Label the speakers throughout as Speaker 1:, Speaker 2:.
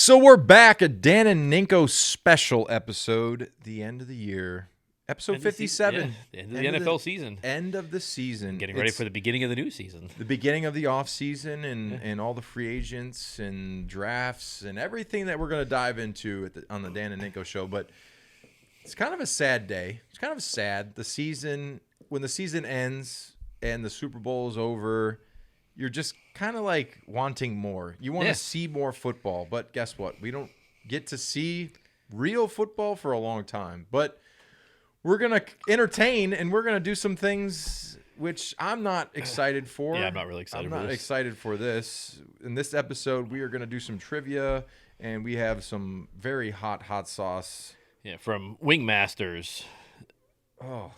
Speaker 1: So we're back, a Dan and Ninko special episode, the end of the year, episode 57.
Speaker 2: The end of the NFL season.
Speaker 1: End of the season.
Speaker 2: Getting ready for the beginning of the new season.
Speaker 1: The beginning of the off season and all the free agents and drafts and everything that we're going to dive into on the Dan and Ninko Show. But it's kind of a sad day. It's kind of sad. The season, when the season ends and the Super Bowl is over, you're just kind of like wanting more. You want to see more football, but guess what? We don't get to see real football for a long time. But we're going to entertain, and we're going to do some things which I'm not excited for.
Speaker 2: Yeah, I'm not really excited for this.
Speaker 1: I'm not excited for this. In this episode, we are going to do some trivia, and we have some very hot sauce.
Speaker 2: Yeah, from Wingmasters.
Speaker 1: Oh.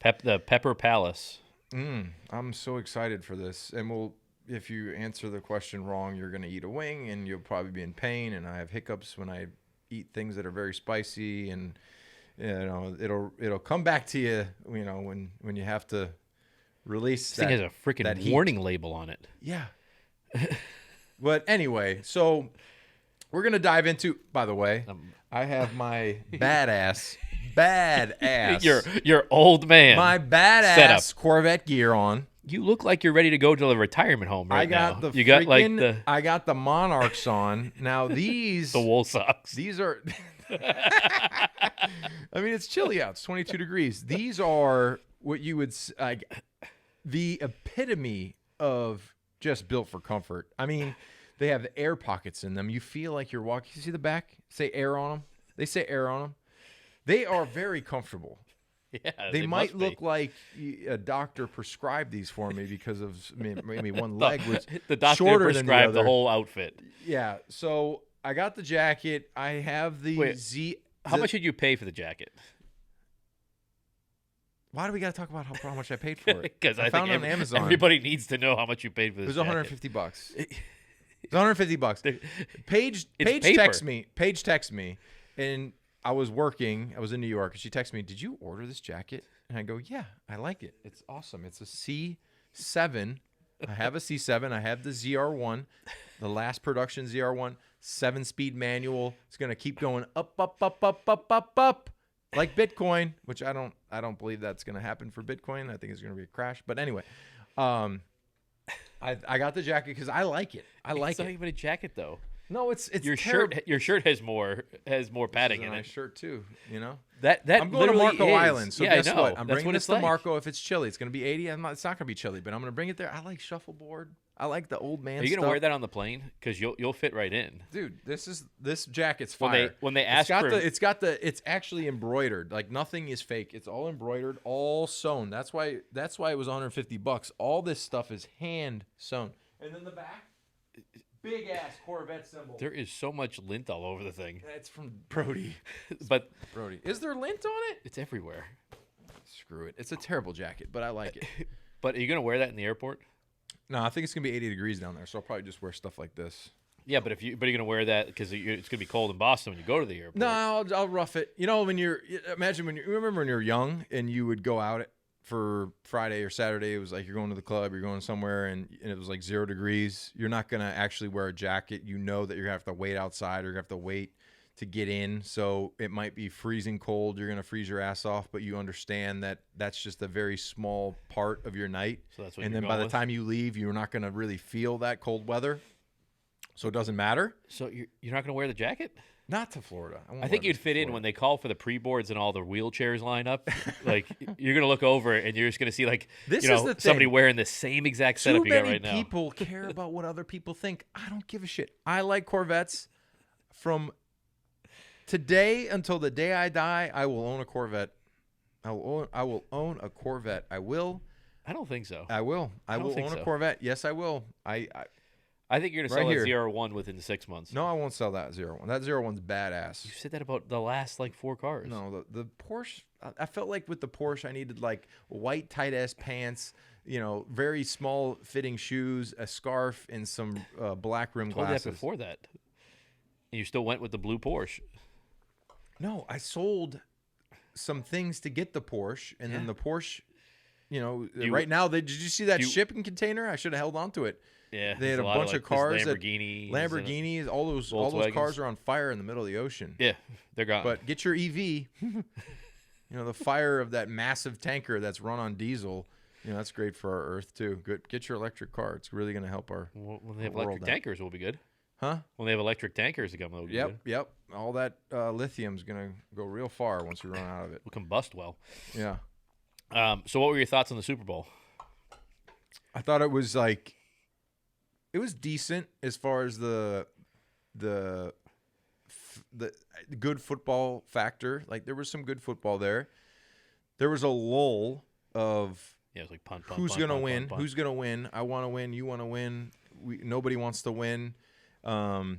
Speaker 2: The Pepper Palace.
Speaker 1: I'm so excited for this. And if you answer the question wrong, you're going to eat a wing and you'll probably be in pain. And I have hiccups when I eat things that are very spicy, and it'll come back to you, when you have to release
Speaker 2: this thing has a freaking warning label on it.
Speaker 1: Yeah. But anyway, so we're going to dive into, by the way, I have my badass
Speaker 2: your old man.
Speaker 1: My badass
Speaker 2: setup.
Speaker 1: Corvette gear on.
Speaker 2: You look like you're ready to go to the retirement home right now.
Speaker 1: I got the Monarchs on. Now these
Speaker 2: the wool socks.
Speaker 1: These are I mean, it's chilly out. It's 22 degrees. These are what you would the epitome of just built for comfort. I mean, they have the air pockets in them. You feel like you're walking. You see the back? Say air on them. They say air on them. They are very comfortable.
Speaker 2: Yeah,
Speaker 1: they might look like a doctor prescribed these for me because of maybe one leg was
Speaker 2: the doctor
Speaker 1: shorter
Speaker 2: prescribed
Speaker 1: than the
Speaker 2: whole outfit.
Speaker 1: Yeah, so I got the jacket. I have the
Speaker 2: How much did you pay for the jacket?
Speaker 1: Why do we got to talk about how much I paid for it?
Speaker 2: Because I
Speaker 1: found
Speaker 2: think
Speaker 1: it on Amazon.
Speaker 2: Everybody needs to know how much you paid for this.
Speaker 1: It was $150. It was $150. Paige texts me, and I was working. I was in New York, and she texted me, "Did you order this jacket?" And I go, "Yeah, I like it. It's awesome. It's a C7. I have a C7. I have the ZR1, the last production ZR1, 7-speed manual. It's gonna keep going up, like Bitcoin, which I don't believe that's gonna happen for Bitcoin. I think it's gonna be a crash. But anyway, I got the jacket because I like it.
Speaker 2: It's not even a jacket though.
Speaker 1: No, it's
Speaker 2: your shirt. Your shirt has more padding in it.
Speaker 1: My shirt too.
Speaker 2: That
Speaker 1: I'm going to Marco Island. So guess what? I'm bringing this to Marco. If it's chilly, it's going to be 80. It's not going to be chilly, but I'm going to bring it there. I like shuffleboard. I like the old man.
Speaker 2: Are you going to wear that on the plane? Because you'll fit right in,
Speaker 1: dude. This jacket's fire.
Speaker 2: When they ask
Speaker 1: it's actually embroidered. Like nothing is fake. It's all embroidered, all sewn. That's why it was $150. All this stuff is hand sewn. And then the back. Big ass Corvette symbol.
Speaker 2: There is so much lint all over the thing.
Speaker 1: It's from Brody.
Speaker 2: But
Speaker 1: Brody, is there lint on it?
Speaker 2: It's everywhere.
Speaker 1: Screw it. It's a terrible jacket, but I like it.
Speaker 2: But are you gonna wear that in the airport?
Speaker 1: No, I think it's gonna be 80 degrees down there, so I'll probably just wear stuff like this.
Speaker 2: Yeah, but you're gonna wear that because it's gonna be cold in Boston when you go to the airport.
Speaker 1: No, I'll rough it. Remember when you're young and you would go out for Friday or Saturday, it was like you're going to the club, you're going somewhere, and it was like 0 degrees. You're not going to actually wear a jacket. You know that you're going to have to wait outside, or you're going to have to wait to get in. So it might be freezing cold. You're going to freeze your ass off, but you understand that that's just a very small part of your night.
Speaker 2: So that's what
Speaker 1: and then by the time you leave, you're not going to really feel that cold weather. So it doesn't matter.
Speaker 2: So you're not going to wear the jacket?
Speaker 1: Not to Florida.
Speaker 2: I think you'd fit in when they call for the pre-boards and all the wheelchairs line up. Like you're gonna look over and you're just gonna see somebody wearing the same exact setup you got right now.
Speaker 1: Too many people care about what other people think. I don't give a shit. I like Corvettes. From today until the day I die, I will own a Corvette. I will own a Corvette. I will.
Speaker 2: I don't think so.
Speaker 1: I will. I will own a Corvette. Yes, I will.
Speaker 2: I think you're going to sell a ZR1 within 6 months.
Speaker 1: No, I won't sell that ZR1. That ZR1's badass.
Speaker 2: You said that about the last 4 cars.
Speaker 1: No, the Porsche, I felt like with the Porsche I needed white tight-ass pants, very small fitting shoes, a scarf, and some black rim glasses.
Speaker 2: That before that. And you still went with the blue Porsche.
Speaker 1: No, I sold some things to get the Porsche, and then the Porsche right now, did you see that shipping container? I should have held on to it.
Speaker 2: Yeah,
Speaker 1: they had a bunch of cars,
Speaker 2: Lamborghinis,
Speaker 1: all those cars are on fire in the middle of the ocean.
Speaker 2: Yeah, they're gone.
Speaker 1: But get your EV. The fire of that massive tanker that's run on diesel. That's great for our Earth too. Good, get your electric car. It's really going to help our.
Speaker 2: When they have electric tankers, will be good.
Speaker 1: Huh?
Speaker 2: When they have electric tankers to come, it'll be good.
Speaker 1: Yep. All that lithium's going to go real far once we run out of it.
Speaker 2: Will combust well.
Speaker 1: Yeah.
Speaker 2: So, what were your thoughts on the Super Bowl?
Speaker 1: I thought it was decent as far as the good football factor. Like, there was some good football there. There was a lull of
Speaker 2: it was like punt,
Speaker 1: who's going to win? Who's going to win? I want to win. You want to win. Nobody wants to win. The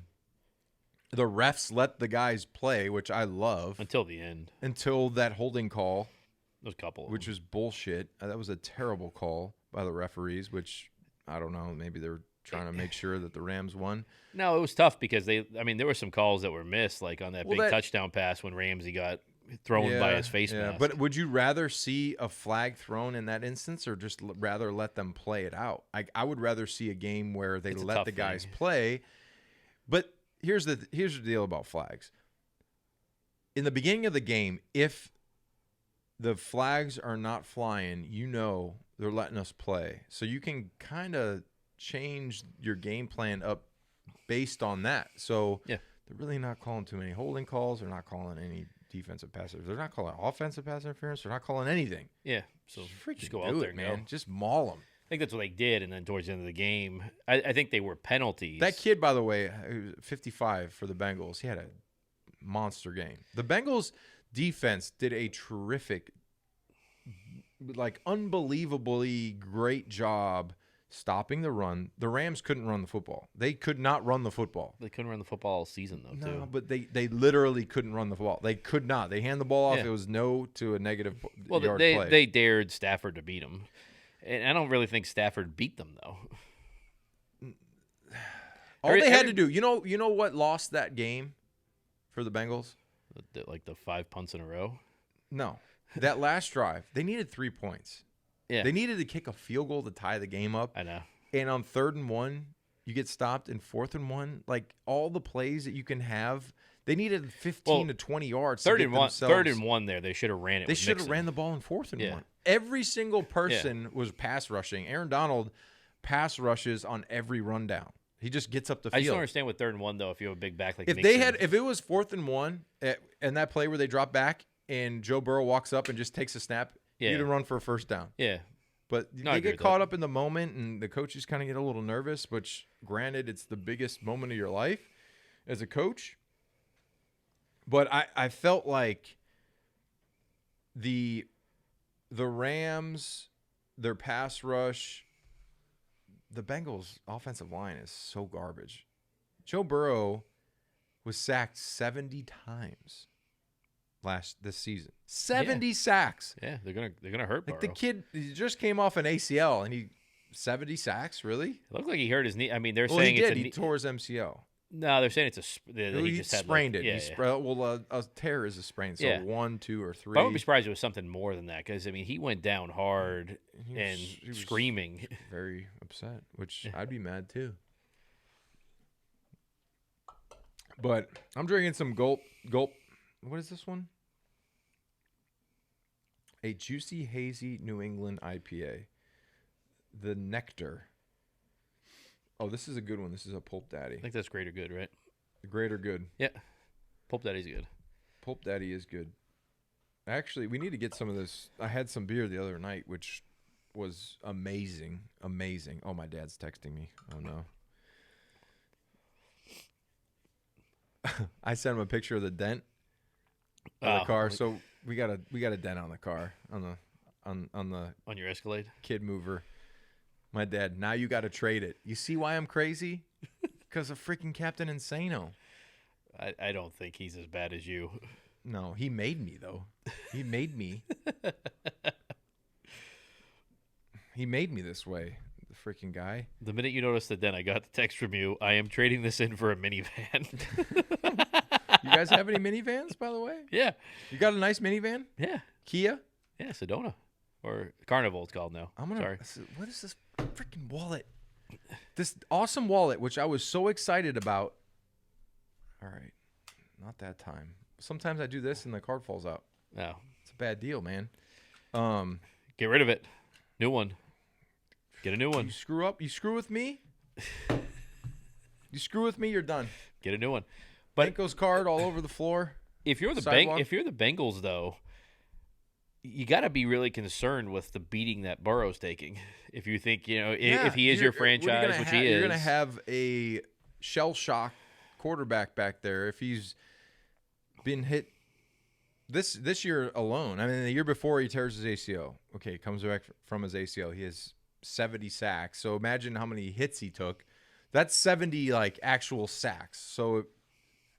Speaker 1: refs let the guys play, which I love.
Speaker 2: Until the end.
Speaker 1: Until that holding call.
Speaker 2: There's a couple.
Speaker 1: Which was bullshit. That was a terrible call by the referees, which, I don't know, maybe they were trying to make sure that the Rams won.
Speaker 2: No, it was tough because there were some calls that were missed, like on that touchdown pass when Ramsey got thrown by his face mask.
Speaker 1: But would you rather see a flag thrown in that instance or just rather let them play it out? I would rather see a game where they let the guys play. But here's the deal about flags. In the beginning of the game, if the flags are not flying, they're letting us play. So you can kind of change your game plan up based on that. So they're really not calling too many holding calls. They're not calling any defensive pass. They're not calling offensive pass interference. They're not calling anything.
Speaker 2: Yeah. So
Speaker 1: just go out there, man. Just maul them.
Speaker 2: I think that's what they did, and then towards the end of the game, I think they were penalties.
Speaker 1: That kid, by the way, 55 for the Bengals, he had a monster game. The Bengals defense did a terrific, unbelievably great job stopping the run. The Rams couldn't run the football. They could not run the football.
Speaker 2: They couldn't run the football all season, though, too.
Speaker 1: No, but they literally couldn't run the football. They could not. They hand the ball off. Yeah. It was no to a negative yard play.
Speaker 2: They dared Stafford to beat them. And I don't really think Stafford beat them, though.
Speaker 1: All they had to do, you know what lost that game for the Bengals?
Speaker 2: Like the 5 punts in a row?
Speaker 1: No. That last drive, they needed 3 points. Yeah. They needed to kick a field goal to tie the game up.
Speaker 2: I know.
Speaker 1: And on 3rd and 1, you get stopped. In 4th and 1, like all the plays that you can have, they needed 15 to 20 yards.
Speaker 2: 3rd and 1 there, they should have ran it.
Speaker 1: They should have ran the ball in 4th and 1. Every single person was pass rushing. Aaron Donald pass rushes on every rundown. He just gets up the field.
Speaker 2: I just don't understand with 3rd and 1 though. If you have a big back like
Speaker 1: if it was 4th and 1 and that play where they drop back and Joe Burrow walks up and just takes a snap. You'd have run for a first down.
Speaker 2: Yeah.
Speaker 1: But they get caught up in the moment, and the coaches kind of get a little nervous, which, granted, it's the biggest moment of your life as a coach. But I felt like the Rams, their pass rush, the Bengals' offensive line is so garbage. Joe Burrow was sacked 70 times. This season, 70 sacks.
Speaker 2: Yeah, they're gonna hurt Burrow.
Speaker 1: The kid he just came off an ACL and 70 sacks. Really?
Speaker 2: It looked like he hurt his knee. I mean, they're saying
Speaker 1: he tore his MCL.
Speaker 2: No, they're saying he just
Speaker 1: sprained it. A tear is a sprain. So 1, 2, or 3.
Speaker 2: But I wouldn't be surprised it was something more than that because he went down hard he was screaming,
Speaker 1: very upset. Which I'd be mad too. But I'm drinking some gulp. What is this one? A juicy, hazy New England IPA. The Nectar. Oh, this is a good one. This is a Pulp Daddy.
Speaker 2: I think that's Greater Good, right?
Speaker 1: Greater Good.
Speaker 2: Yeah. Pulp Daddy's good.
Speaker 1: Pulp Daddy is good. Actually, we need to get some of this. I had some beer the other night, which was amazing. Amazing. Oh, my dad's texting me. Oh, no. I sent him a picture of the dent on the car. So we got a dent on the car on
Speaker 2: your Escalade
Speaker 1: kid mover. My dad. Now you got to trade it. You see why I'm crazy? Because of freaking Captain Insano.
Speaker 2: I don't think he's as bad as you.
Speaker 1: No, he made me though. He made me. He made me this way. The freaking guy.
Speaker 2: The minute you noticed the dent, I got the text from you. I am trading this in for a minivan.
Speaker 1: You guys have any minivans, by the way?
Speaker 2: Yeah.
Speaker 1: You got a nice minivan?
Speaker 2: Yeah.
Speaker 1: Kia?
Speaker 2: Yeah, Sedona. or Carnival it's called now. Sorry.
Speaker 1: What is this freaking wallet? This awesome wallet, which I was so excited about. All right. Not that time. Sometimes I do this and the card falls out.
Speaker 2: No.
Speaker 1: It's a bad deal, man.
Speaker 2: Get rid of it. New one. Get a new one.
Speaker 1: You screw up. You screw with me. You screw with me, you're done.
Speaker 2: Get a new one.
Speaker 1: But Ninko's card all over the floor.
Speaker 2: If you're the Bengals, though, you got to be really concerned with the beating that Burrow's taking. If you think, if he is your franchise, which he is.
Speaker 1: You're going to have a shell shock quarterback back there if he's been hit this year alone. I mean, the year before he tears his ACL. Okay, comes back from his ACL. He has 70 sacks. So imagine how many hits he took. That's 70 actual sacks. So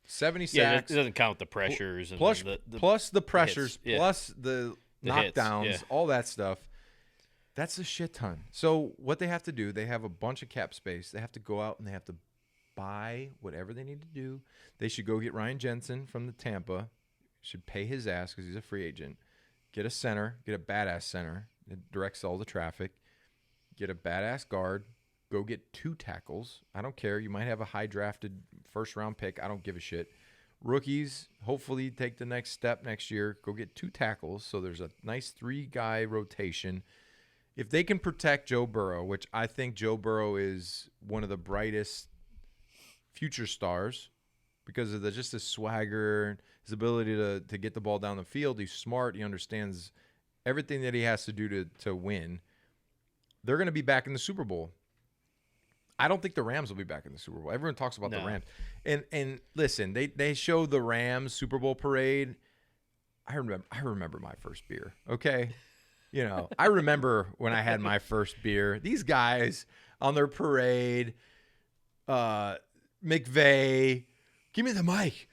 Speaker 1: 70 sacks.
Speaker 2: It doesn't count the pressures.
Speaker 1: Plus the pressures,
Speaker 2: hits,
Speaker 1: plus the knockdowns, all that stuff. That's a shit ton. So what they have to do, they have a bunch of cap space. They have to go out and they have to buy whatever they need to do. They should go get Ryan Jensen from the Tampa. Should pay his ass because he's a free agent. Get a center. Get a badass center that directs all the traffic. Get a badass guard. Go get 2 tackles. I don't care. You might have a high drafted first-round pick. I don't give a shit. Rookies, hopefully take the next step next year. Go get 2 tackles so there's a nice 3-guy rotation. If they can protect Joe Burrow, which I think Joe Burrow is one of the brightest future stars because of just his swagger, his ability to get the ball down the field. He's smart. He understands everything that he has to do to win. They're going to be back in the Super Bowl. I don't think the Rams will be back in the Super Bowl. Everyone talks about the Rams. And listen, they show the Rams Super Bowl parade. I remember my first beer, okay? I remember when I had my first beer. These guys on their parade, McVay, give me the mic.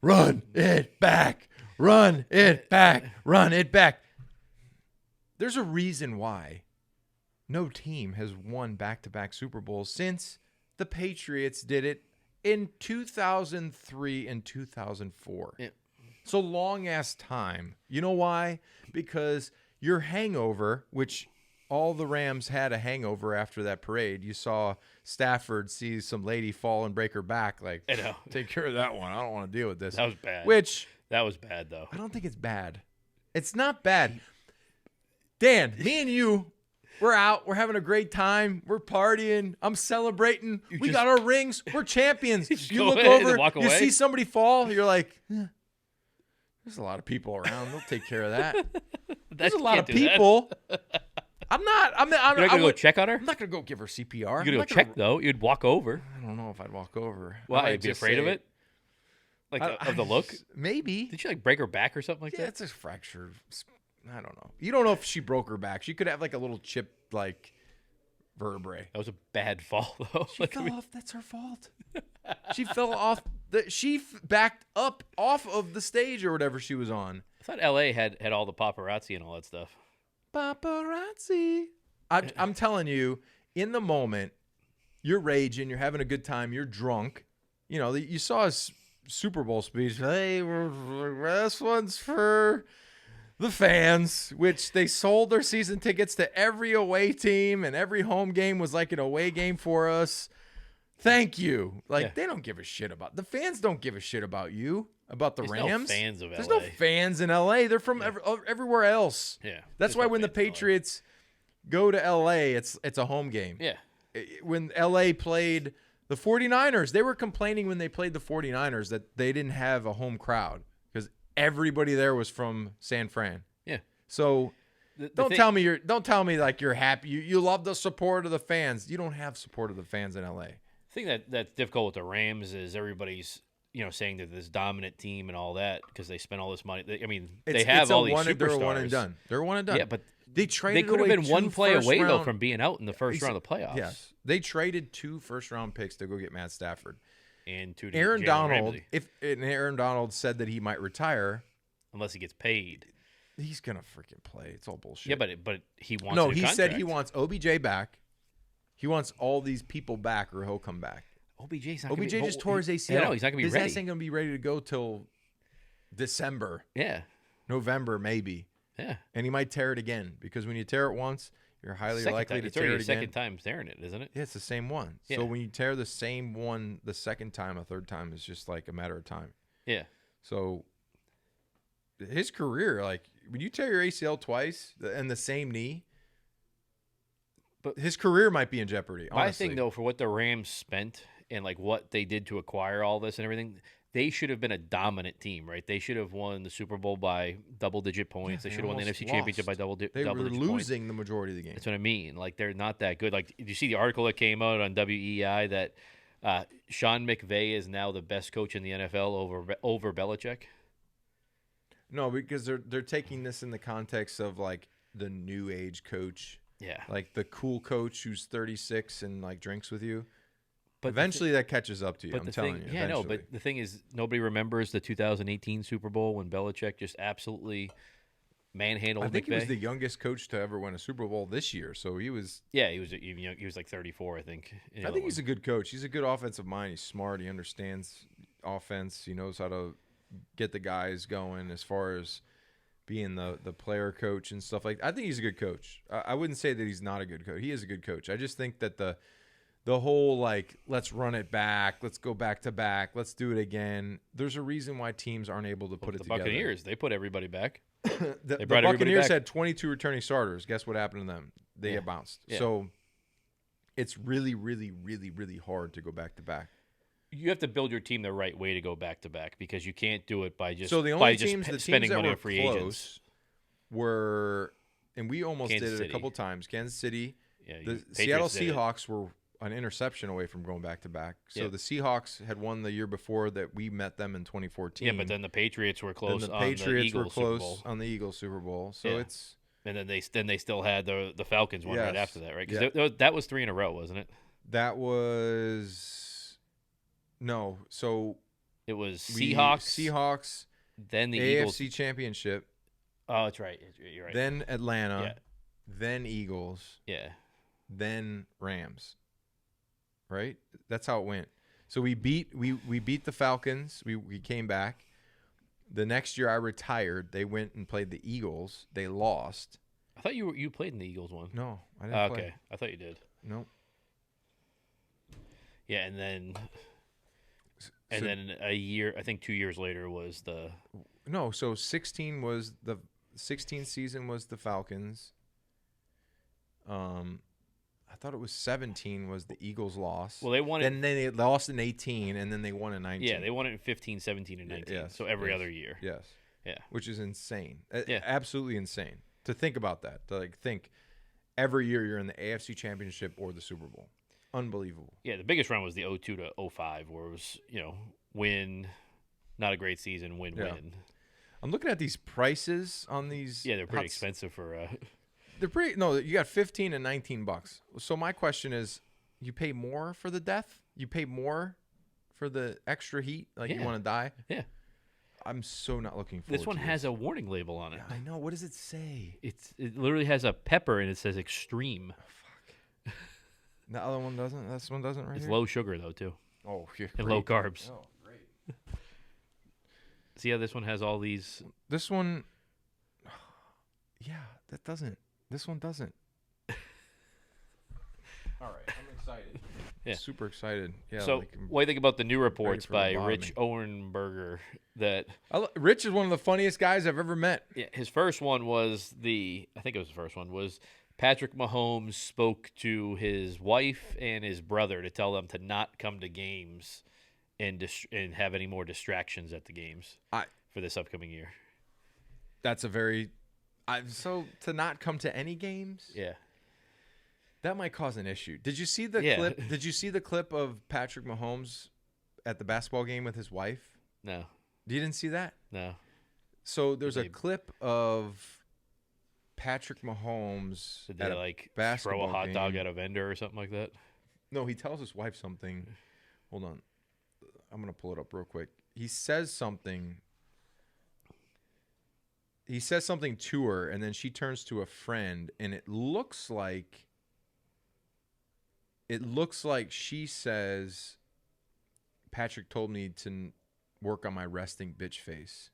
Speaker 1: Run it back. Run it back. Run it back. There's a reason why no team has won back-to-back Super Bowls since the Patriots did it in 2003 and 2004. Yeah. It's a long-ass time. You know why? Because your hangover, which all the Rams had a hangover after that parade. You saw Stafford see some lady fall and break her back. Take care of that one. I don't want to deal with this.
Speaker 2: That was bad.
Speaker 1: That
Speaker 2: was bad, though.
Speaker 1: I don't think it's bad. It's not bad. Dan, me and you, we're out. We're having a great time. We're partying. I'm celebrating. We got our rings. We're champions. You look over, you see somebody fall. You're like, there's a lot of people around. They'll take care of that. There's a lot of people. I'm not
Speaker 2: going to go check on her?
Speaker 1: I'm not going to go give her CPR.
Speaker 2: You're going to go check, though? You'd walk over.
Speaker 1: I don't know if I'd walk over.
Speaker 2: Why? You'd be afraid of it? Of the look?
Speaker 1: Maybe.
Speaker 2: Did she break her back or something like that?
Speaker 1: Yeah, it's a fracture. I don't know. You don't know if she broke her back. She could have a little chipped vertebrae.
Speaker 2: That was a bad fall, though.
Speaker 1: She fell off. That's her fault. She fell off. She backed up off of the stage or whatever she was on.
Speaker 2: I thought L.A. had all the paparazzi and all that stuff.
Speaker 1: Paparazzi. I'm telling you, in the moment, you're raging. You're having a good time. You're drunk. You saw his Super Bowl speech. Hey, this one's for the fans, which they sold their season tickets to every away team, and every home game was like an away game for us. Thank you. They don't give a shit about the fans. Don't give a shit about you, about the Rams.
Speaker 2: No fans of LA.
Speaker 1: There's no fans in LA. They're from everywhere else.
Speaker 2: Yeah,
Speaker 1: that's why when the Patriots go to LA, it's a home game.
Speaker 2: Yeah.
Speaker 1: When LA played the 49ers, they were complaining when they played the 49ers that they didn't have a home crowd because everybody there was from San Fran.
Speaker 2: Yeah.
Speaker 1: So don't tell me you're happy. You love the support of the fans. You don't have support of the fans in LA.
Speaker 2: The thing that's difficult with the Rams is everybody's saying they're this dominant team and all that because they spent all this money. They have all these superstars.
Speaker 1: They're one and done. They're one and done.
Speaker 2: Yeah, but
Speaker 1: they
Speaker 2: could have been one play away though from being out in the first round of the playoffs.
Speaker 1: Yes, they traded 2 first-round picks to go get Matt Stafford
Speaker 2: and 2
Speaker 1: Aaron Donald. Aaron Donald said that he might retire
Speaker 2: unless he gets paid.
Speaker 1: He's gonna freaking play. It's all bullshit.
Speaker 2: Yeah, but he wants.
Speaker 1: No, he said he wants OBJ back. He wants all these people back, or he'll come back.
Speaker 2: OBJ
Speaker 1: just tore his ACL.
Speaker 2: No, he's not gonna be ready.
Speaker 1: His ass ain't gonna be ready to go till December.
Speaker 2: Yeah,
Speaker 1: November maybe.
Speaker 2: Yeah.
Speaker 1: And he might tear it again because when you tear it once, you're highly likely to tear it again.
Speaker 2: It's already the second time tearing it, isn't it?
Speaker 1: Yeah, it's the same one.
Speaker 2: Yeah.
Speaker 1: So when you tear the same one the second time, a third time is just like a matter of time.
Speaker 2: Yeah.
Speaker 1: So his career, like when you tear your ACL twice and the same knee, but his career might be in jeopardy. Honestly.
Speaker 2: I think though, for what the Rams spent and like what they did to acquire all this and everything, they should have been a dominant team, right? They should have won the Super Bowl by double-digit points. They should have won the NFC Championship by double-digit points.
Speaker 1: They were losing the majority of the game.
Speaker 2: That's what I mean. Like, they're not that good. Like, did you see the article that came out on WEI that Sean McVay is now the best coach in the NFL over Belichick?
Speaker 1: No, because they're taking this in the context of, like, the new age coach.
Speaker 2: Yeah.
Speaker 1: Like, the cool coach who's 36 and, like, drinks with you.
Speaker 2: But
Speaker 1: eventually that catches up to you, I'm telling you.
Speaker 2: Yeah, I know, but the thing is, nobody remembers the 2018 Super Bowl when Belichick just absolutely manhandled McVay.
Speaker 1: I think he was the youngest coach to ever win a Super Bowl this year, so he was...
Speaker 2: Yeah, he was like 34, I think.
Speaker 1: I think he's a good coach. He's a good offensive mind. He's smart. He understands offense. He knows how to get the guys going as far as being the player coach and stuff like that. I think he's a good coach. I wouldn't say that he's not a good coach. He is a good coach. I just think that the whole, like, let's run it back, let's go back to back, let's do it again. There's a reason why teams aren't able to put it together.
Speaker 2: The Buccaneers, they put everybody back.
Speaker 1: the Buccaneers had 22 returning starters. Guess what happened to them? They get bounced. Yeah. So it's really, really, really, really hard to go back to back.
Speaker 2: You have to build your team the right way to go back to back because you can't do it by just
Speaker 1: so the only
Speaker 2: spending money on free agents.
Speaker 1: Were, and we almost
Speaker 2: Kansas
Speaker 1: did it
Speaker 2: City.
Speaker 1: a couple times. Kansas City, the
Speaker 2: Patriots
Speaker 1: Seattle Seahawks were an interception away from going back to back. So the Seahawks had won the year before that we met them in 2014.
Speaker 2: Yeah, but then the Patriots were close.
Speaker 1: Then the
Speaker 2: on
Speaker 1: Patriots
Speaker 2: the
Speaker 1: were
Speaker 2: Eagles
Speaker 1: close
Speaker 2: Super Bowl.
Speaker 1: on the Eagles Super Bowl. So it's
Speaker 2: and then they still had the Falcons one right after that, right? Because that was 3 in a row, wasn't it?
Speaker 1: That was no. So
Speaker 2: it was
Speaker 1: Seahawks.
Speaker 2: Then the
Speaker 1: AFC
Speaker 2: Eagles
Speaker 1: Championship.
Speaker 2: Oh, that's right. You're right.
Speaker 1: Then Atlanta. Then Eagles.
Speaker 2: Yeah.
Speaker 1: Then Rams. Right? That's how it went. So we beat the Falcons. We came back. The next year I retired. They went and played the Eagles. They lost.
Speaker 2: I thought you played in the Eagles one.
Speaker 1: No, I didn't play.
Speaker 2: Okay. I thought you did.
Speaker 1: Nope.
Speaker 2: Yeah, and then a year, I think 2 years later was the
Speaker 1: No, so 16 was the 16th season was the Falcons. I thought it was 17 was the Eagles loss.
Speaker 2: Well, they won it.
Speaker 1: Then they lost in 18, and then they won in 19.
Speaker 2: Yeah, they won it in 15, 17, and 19.
Speaker 1: Yes,
Speaker 2: so every other year.
Speaker 1: Yes.
Speaker 2: Yeah.
Speaker 1: Which is insane.
Speaker 2: Yeah.
Speaker 1: Absolutely insane to think about that. To think every year you're in the AFC Championship or the Super Bowl. Unbelievable.
Speaker 2: Yeah, the biggest run was the 02 to 05 where it was, win, not a great season, win.
Speaker 1: I'm looking at these prices on these.
Speaker 2: Yeah, they're pretty expensive for
Speaker 1: They're pretty. No, you got $15 and $19. So my question is, you pay more for the death? You pay more for the extra heat? Like you want to die?
Speaker 2: Yeah.
Speaker 1: I'm so not looking forward to
Speaker 2: this one has a warning label on it.
Speaker 1: I know. What does it say?
Speaker 2: It literally has a pepper and it says extreme.
Speaker 1: Oh, fuck. The other one doesn't? This one doesn't right
Speaker 2: It's
Speaker 1: here?
Speaker 2: low sugar, though, too.
Speaker 1: Oh, yeah.
Speaker 2: And low carbs.
Speaker 1: Oh, great.
Speaker 2: See how this one has all these?
Speaker 1: This one, yeah, that doesn't. This one doesn't. All right, I'm excited.
Speaker 2: Yeah.
Speaker 1: Super excited. Yeah.
Speaker 2: So, what do you think about the new reports by Rich Owenberger that
Speaker 1: Rich is one of the funniest guys I've ever met.
Speaker 2: Yeah, his first one was I think it was the first one was Patrick Mahomes spoke to his wife and his brother to tell them to not come to games and have any more distractions at the games for this upcoming year.
Speaker 1: That's so to not come to any games?
Speaker 2: Yeah.
Speaker 1: That might cause an issue. Did you see the clip? Did you see the clip of Patrick Mahomes at the basketball game with his wife?
Speaker 2: No.
Speaker 1: You didn't see that?
Speaker 2: No.
Speaker 1: So there's a clip of Patrick Mahomes
Speaker 2: Did they throw a hot dog at a vendor or something like that?
Speaker 1: No, he tells his wife something. Hold on. I'm going to pull it up real quick. He says something. He says something to her, and then she turns to a friend, and it looks like she says, Patrick told me to work on my resting bitch face.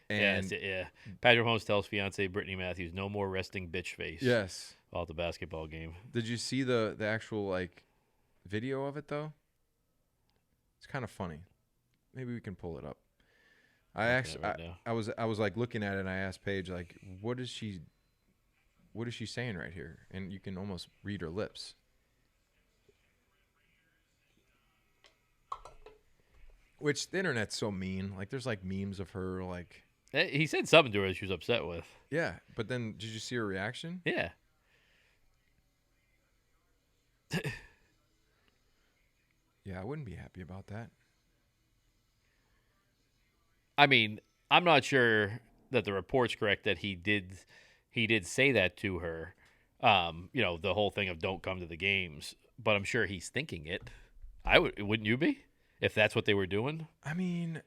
Speaker 1: And
Speaker 2: yeah. Patrick Mahomes tells fiance Brittany Matthews, "No more resting bitch face."
Speaker 1: yes.
Speaker 2: While at the basketball game.
Speaker 1: Did you see the actual like video of it though? It's kind of funny. Maybe we can pull it up. I was like looking at it and I asked Paige like, what is she saying right here? And you can almost read her lips. Which the internet's so mean. Like there's like memes of her like.
Speaker 2: He said something to her that she was upset with.
Speaker 1: Yeah, but then did you see her reaction?
Speaker 2: Yeah.
Speaker 1: Yeah, I wouldn't be happy about that.
Speaker 2: I mean, I'm not sure that the report's correct that he did say that to her. The whole thing of don't come to the games, but I'm sure he's thinking it. Wouldn't you be? If that's what they were doing?
Speaker 1: I mean,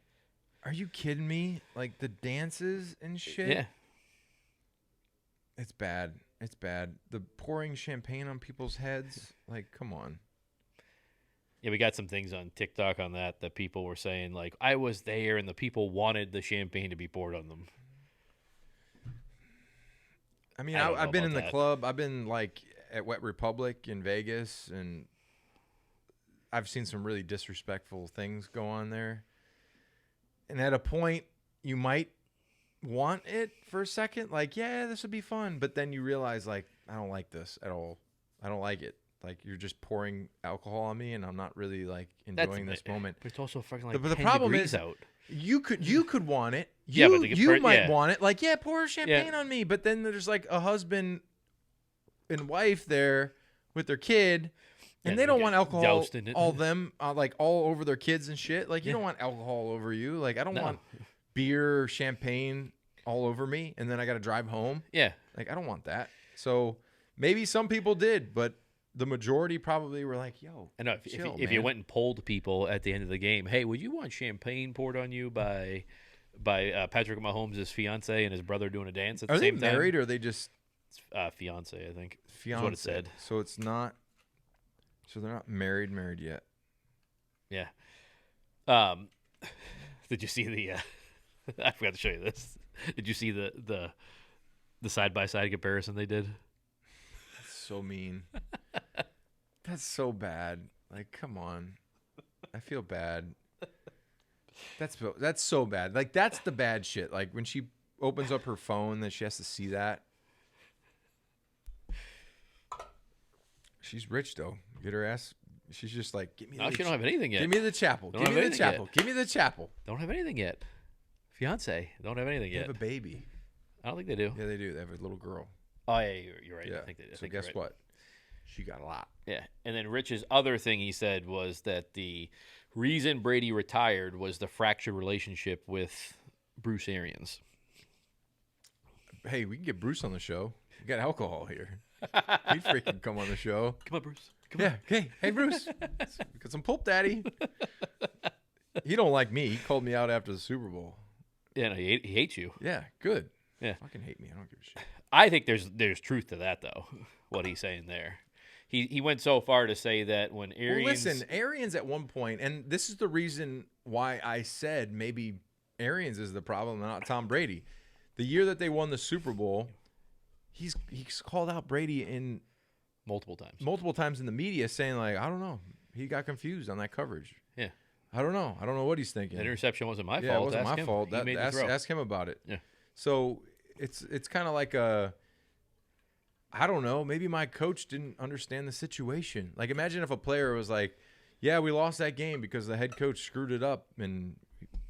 Speaker 1: are you kidding me? Like the dances and shit?
Speaker 2: Yeah.
Speaker 1: It's bad. It's bad. The pouring champagne on people's heads. Like, come on.
Speaker 2: Yeah, we got some things on TikTok on that people were saying, like, I was there and the people wanted the champagne to be poured on them.
Speaker 1: I mean, I've been in the club. I've been, like, at Wet Republic in Vegas, and I've seen some really disrespectful things go on there. And at a point, you might want it for a second. Like, yeah, this would be fun. But then you realize, like, I don't like this at all. I don't like it. Like, you're just pouring alcohol on me, and I'm not really, like, enjoying this moment.
Speaker 2: But it's also fucking, like,
Speaker 1: but
Speaker 2: 10
Speaker 1: the problem
Speaker 2: degrees
Speaker 1: is,
Speaker 2: out.
Speaker 1: You could want it.
Speaker 2: You
Speaker 1: might want it. Like, yeah, pour champagne on me. But then there's, like, a husband and wife there with their kid, and they don't want alcohol all over their kids and shit. Like, you don't want alcohol all over you. Like, I don't want beer, champagne all over me, and then I got to drive home.
Speaker 2: Yeah.
Speaker 1: Like, I don't want that. So maybe some people did, but the majority probably were like, yo,
Speaker 2: I know if you went and polled people at the end of the game, hey, would you want champagne poured on you by Patrick Mahomes' fiance and his brother doing a dance at the same time?
Speaker 1: Are they married or are they just
Speaker 2: fiance, I think.
Speaker 1: Fiance.
Speaker 2: That's what it said.
Speaker 1: So it's not so they're not married yet.
Speaker 2: Yeah. Did you see the I forgot to show you this. Did you see the side-by-side comparison they did?
Speaker 1: That's so mean. That's so bad. Like, come on. I feel bad. That's so bad. Like, that's the bad shit. Like, when she opens up her phone, that she has to see that. She's rich, though. Get her ass. She's just like, give me the
Speaker 2: she don't have anything yet.
Speaker 1: Give me the chapel. Give me the chapel. Give me the chapel.
Speaker 2: Don't have anything yet. Fiance. Don't have anything yet.
Speaker 1: They have a baby.
Speaker 2: I don't think they do.
Speaker 1: Yeah, they do. They have a little girl.
Speaker 2: Oh, yeah, you're right.
Speaker 1: Yeah.
Speaker 2: I think they do.
Speaker 1: So guess what? She got a lot.
Speaker 2: Yeah. And then Rich's other thing he said was that the reason Brady retired was the fractured relationship with Bruce Arians.
Speaker 1: Hey, we can get Bruce on the show. We got alcohol here. He'd freaking come on the show.
Speaker 2: Come on, Bruce. Come on.
Speaker 1: Okay. Hey, Bruce. Got some Pulp Daddy. He don't like me. He called me out after the Super Bowl.
Speaker 2: Yeah, no, he hates you.
Speaker 1: Yeah, good.
Speaker 2: Yeah.
Speaker 1: Fucking hate me. I don't give a shit.
Speaker 2: I think there's truth to that, though, what he's saying there. He went so far to say that when Arians...
Speaker 1: Well, listen, Arians at one point, and this is the reason why I said maybe Arians is the problem, not Tom Brady. The year that they won the Super Bowl, he's called out Brady in
Speaker 2: multiple times
Speaker 1: in the media saying, like, I don't know. He got confused on that coverage.
Speaker 2: Yeah.
Speaker 1: I don't know. I don't know what he's thinking.
Speaker 2: That interception wasn't my fault.
Speaker 1: Yeah, it wasn't my fault. Ask him about it.
Speaker 2: Yeah.
Speaker 1: So it's kind of like I don't know. Maybe my coach didn't understand the situation. Like, imagine if a player was like, yeah, we lost that game because the head coach screwed it up and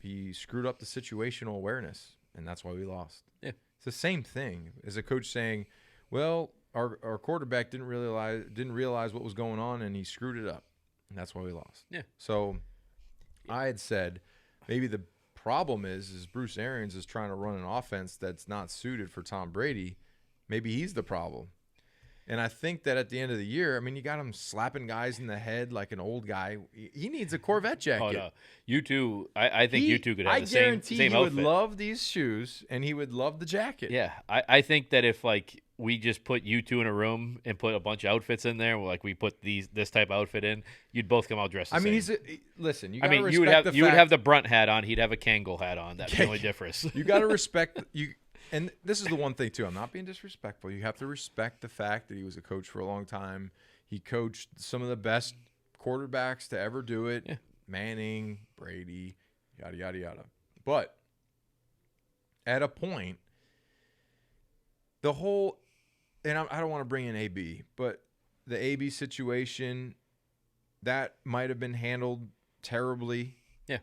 Speaker 1: he screwed up the situational awareness, and that's why we lost.
Speaker 2: Yeah.
Speaker 1: It's the same thing as a coach saying, well, our quarterback didn't realize what was going on, and he screwed it up, and that's why we lost.
Speaker 2: Yeah.
Speaker 1: So I had said maybe the problem is Bruce Arians is trying to run an offense that's not suited for Tom Brady. Maybe he's the problem. And I think that at the end of the year, I mean, you got him slapping guys in the head like an old guy. He needs a Corvette jacket.
Speaker 2: Oh, no. You two, I think you two could have the same outfit.
Speaker 1: I guarantee he would love these shoes, and he would love the jacket.
Speaker 2: Yeah. I think that if, like, we just put you two in a room and put a bunch of outfits in there, like we put this type of outfit in, you'd both come out dressed the same.
Speaker 1: Listen, you
Speaker 2: I
Speaker 1: gotta
Speaker 2: mean,
Speaker 1: respect
Speaker 2: you would have the Brunt hat on, he'd have a Kangol hat on. That's the only difference.
Speaker 1: You got to respect you. And this is the one thing, too. I'm not being disrespectful. You have to respect the fact that he was a coach for a long time. He coached some of the best quarterbacks to ever do it.
Speaker 2: Yeah.
Speaker 1: Manning, Brady, yada, yada, yada. But at a point, the whole – and I don't want to bring in AB, but the AB situation, that might have been handled terribly.
Speaker 2: Yeah.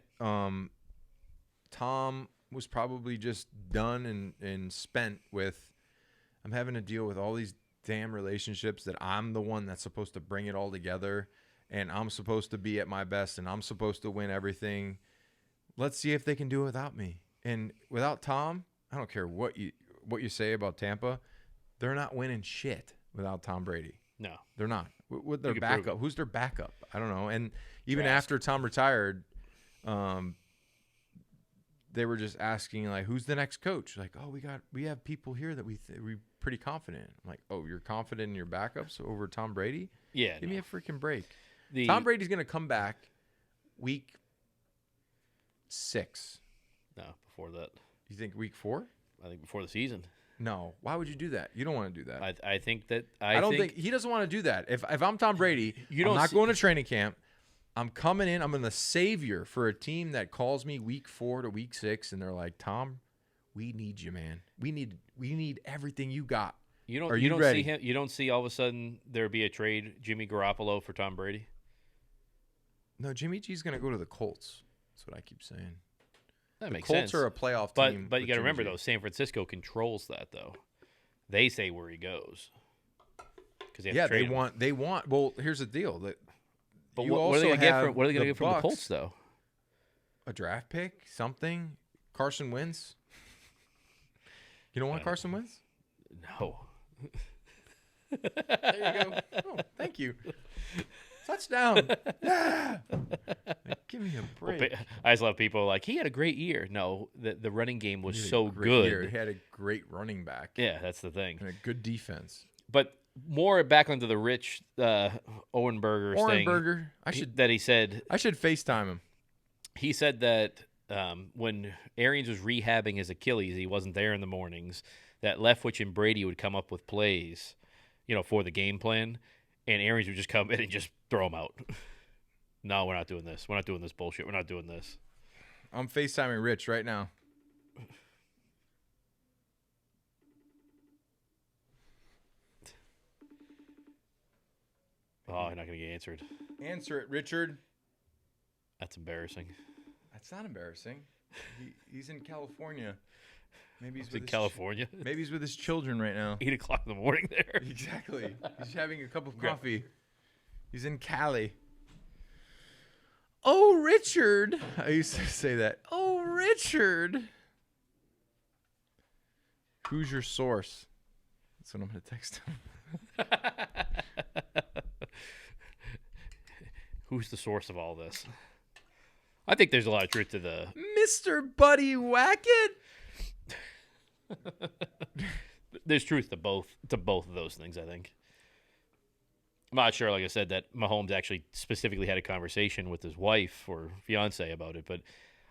Speaker 1: Tom was probably just done and spent with, I'm having to deal with all these damn relationships that I'm the one that's supposed to bring it all together, and I'm supposed to be at my best, and I'm supposed to win everything. Let's see if they can do it without me. And without Tom, I don't care what you say about Tampa, they're not winning shit without Tom Brady.
Speaker 2: No.
Speaker 1: They're not. With their backup, who's their backup? I don't know. And even
Speaker 2: Trask.
Speaker 1: after Tom retired, they were just asking, like, who's the next coach? Like, oh, we have people here that we're pretty confident in. I'm like, oh, you're confident in your backups over Tom Brady?
Speaker 2: Yeah.
Speaker 1: Give me a freaking break.
Speaker 2: The
Speaker 1: Tom Brady's going to come back week 6.
Speaker 2: No, before that.
Speaker 1: You think week 4?
Speaker 2: I think before the season.
Speaker 1: No. Why would you do that? You don't want to do that.
Speaker 2: I think that
Speaker 1: I don't think he doesn't want to do that. If I'm Tom Brady, I'm not going to training camp. I'm coming in. I'm the savior for a team that calls me week 4 to week 6, and they're like, Tom, we need you, man. We need everything you got.
Speaker 2: You don't
Speaker 1: ready?
Speaker 2: see him. You don't see all of a sudden there be a trade Jimmy Garoppolo for Tom Brady.
Speaker 1: No, Jimmy G's going to go to the Colts. That's what I keep saying.
Speaker 2: That makes
Speaker 1: sense.
Speaker 2: sense.
Speaker 1: Colts are a playoff team.
Speaker 2: But you got to remember though, San Francisco controls that though. They say where he goes.
Speaker 1: They want. Well, here's the deal.
Speaker 2: But what are they going to get from? What are they going to get from the Colts though?
Speaker 1: A draft pick, something. Carson Wentz. You don't want Carson Wentz?
Speaker 2: No.
Speaker 1: There you go. Oh, thank you. Touchdown. Yeah. Give me a break.
Speaker 2: Well, I just love people like, he had a great year. No, the running game was so
Speaker 1: good.
Speaker 2: good.
Speaker 1: He had a great running back.
Speaker 2: Yeah, that's the thing.
Speaker 1: And a good defense.
Speaker 2: But more back onto the Rich Owenberger thing. That he said.
Speaker 1: I should FaceTime him.
Speaker 2: He said that when Arians was rehabbing his Achilles, he wasn't there in the mornings, that Leftwich and Brady would come up with plays, for the game plan, and Arians would just come in and just throw them out. No, we're not doing this. We're not doing this bullshit. We're not doing this.
Speaker 1: I'm FaceTiming Rich right now.
Speaker 2: Oh, you're not going to get answered.
Speaker 1: Answer it, Richard.
Speaker 2: That's embarrassing.
Speaker 1: That's not embarrassing. He's in California. Maybe he's
Speaker 2: in California.
Speaker 1: Maybe he's with his children right now.
Speaker 2: 8:00 in the morning there.
Speaker 1: Exactly. He's having a cup of coffee. He's in Cali. Oh, Richard. I used to say that. Oh, Richard. Who's your source? That's what I'm going to text him.
Speaker 2: Who's the source of all this? I think there's a lot of truth to the
Speaker 1: Mr. Buddy Wackett.
Speaker 2: There's truth to both of those things, I think. I'm not sure, like I said, that Mahomes actually specifically had a conversation with his wife or fiance about it, but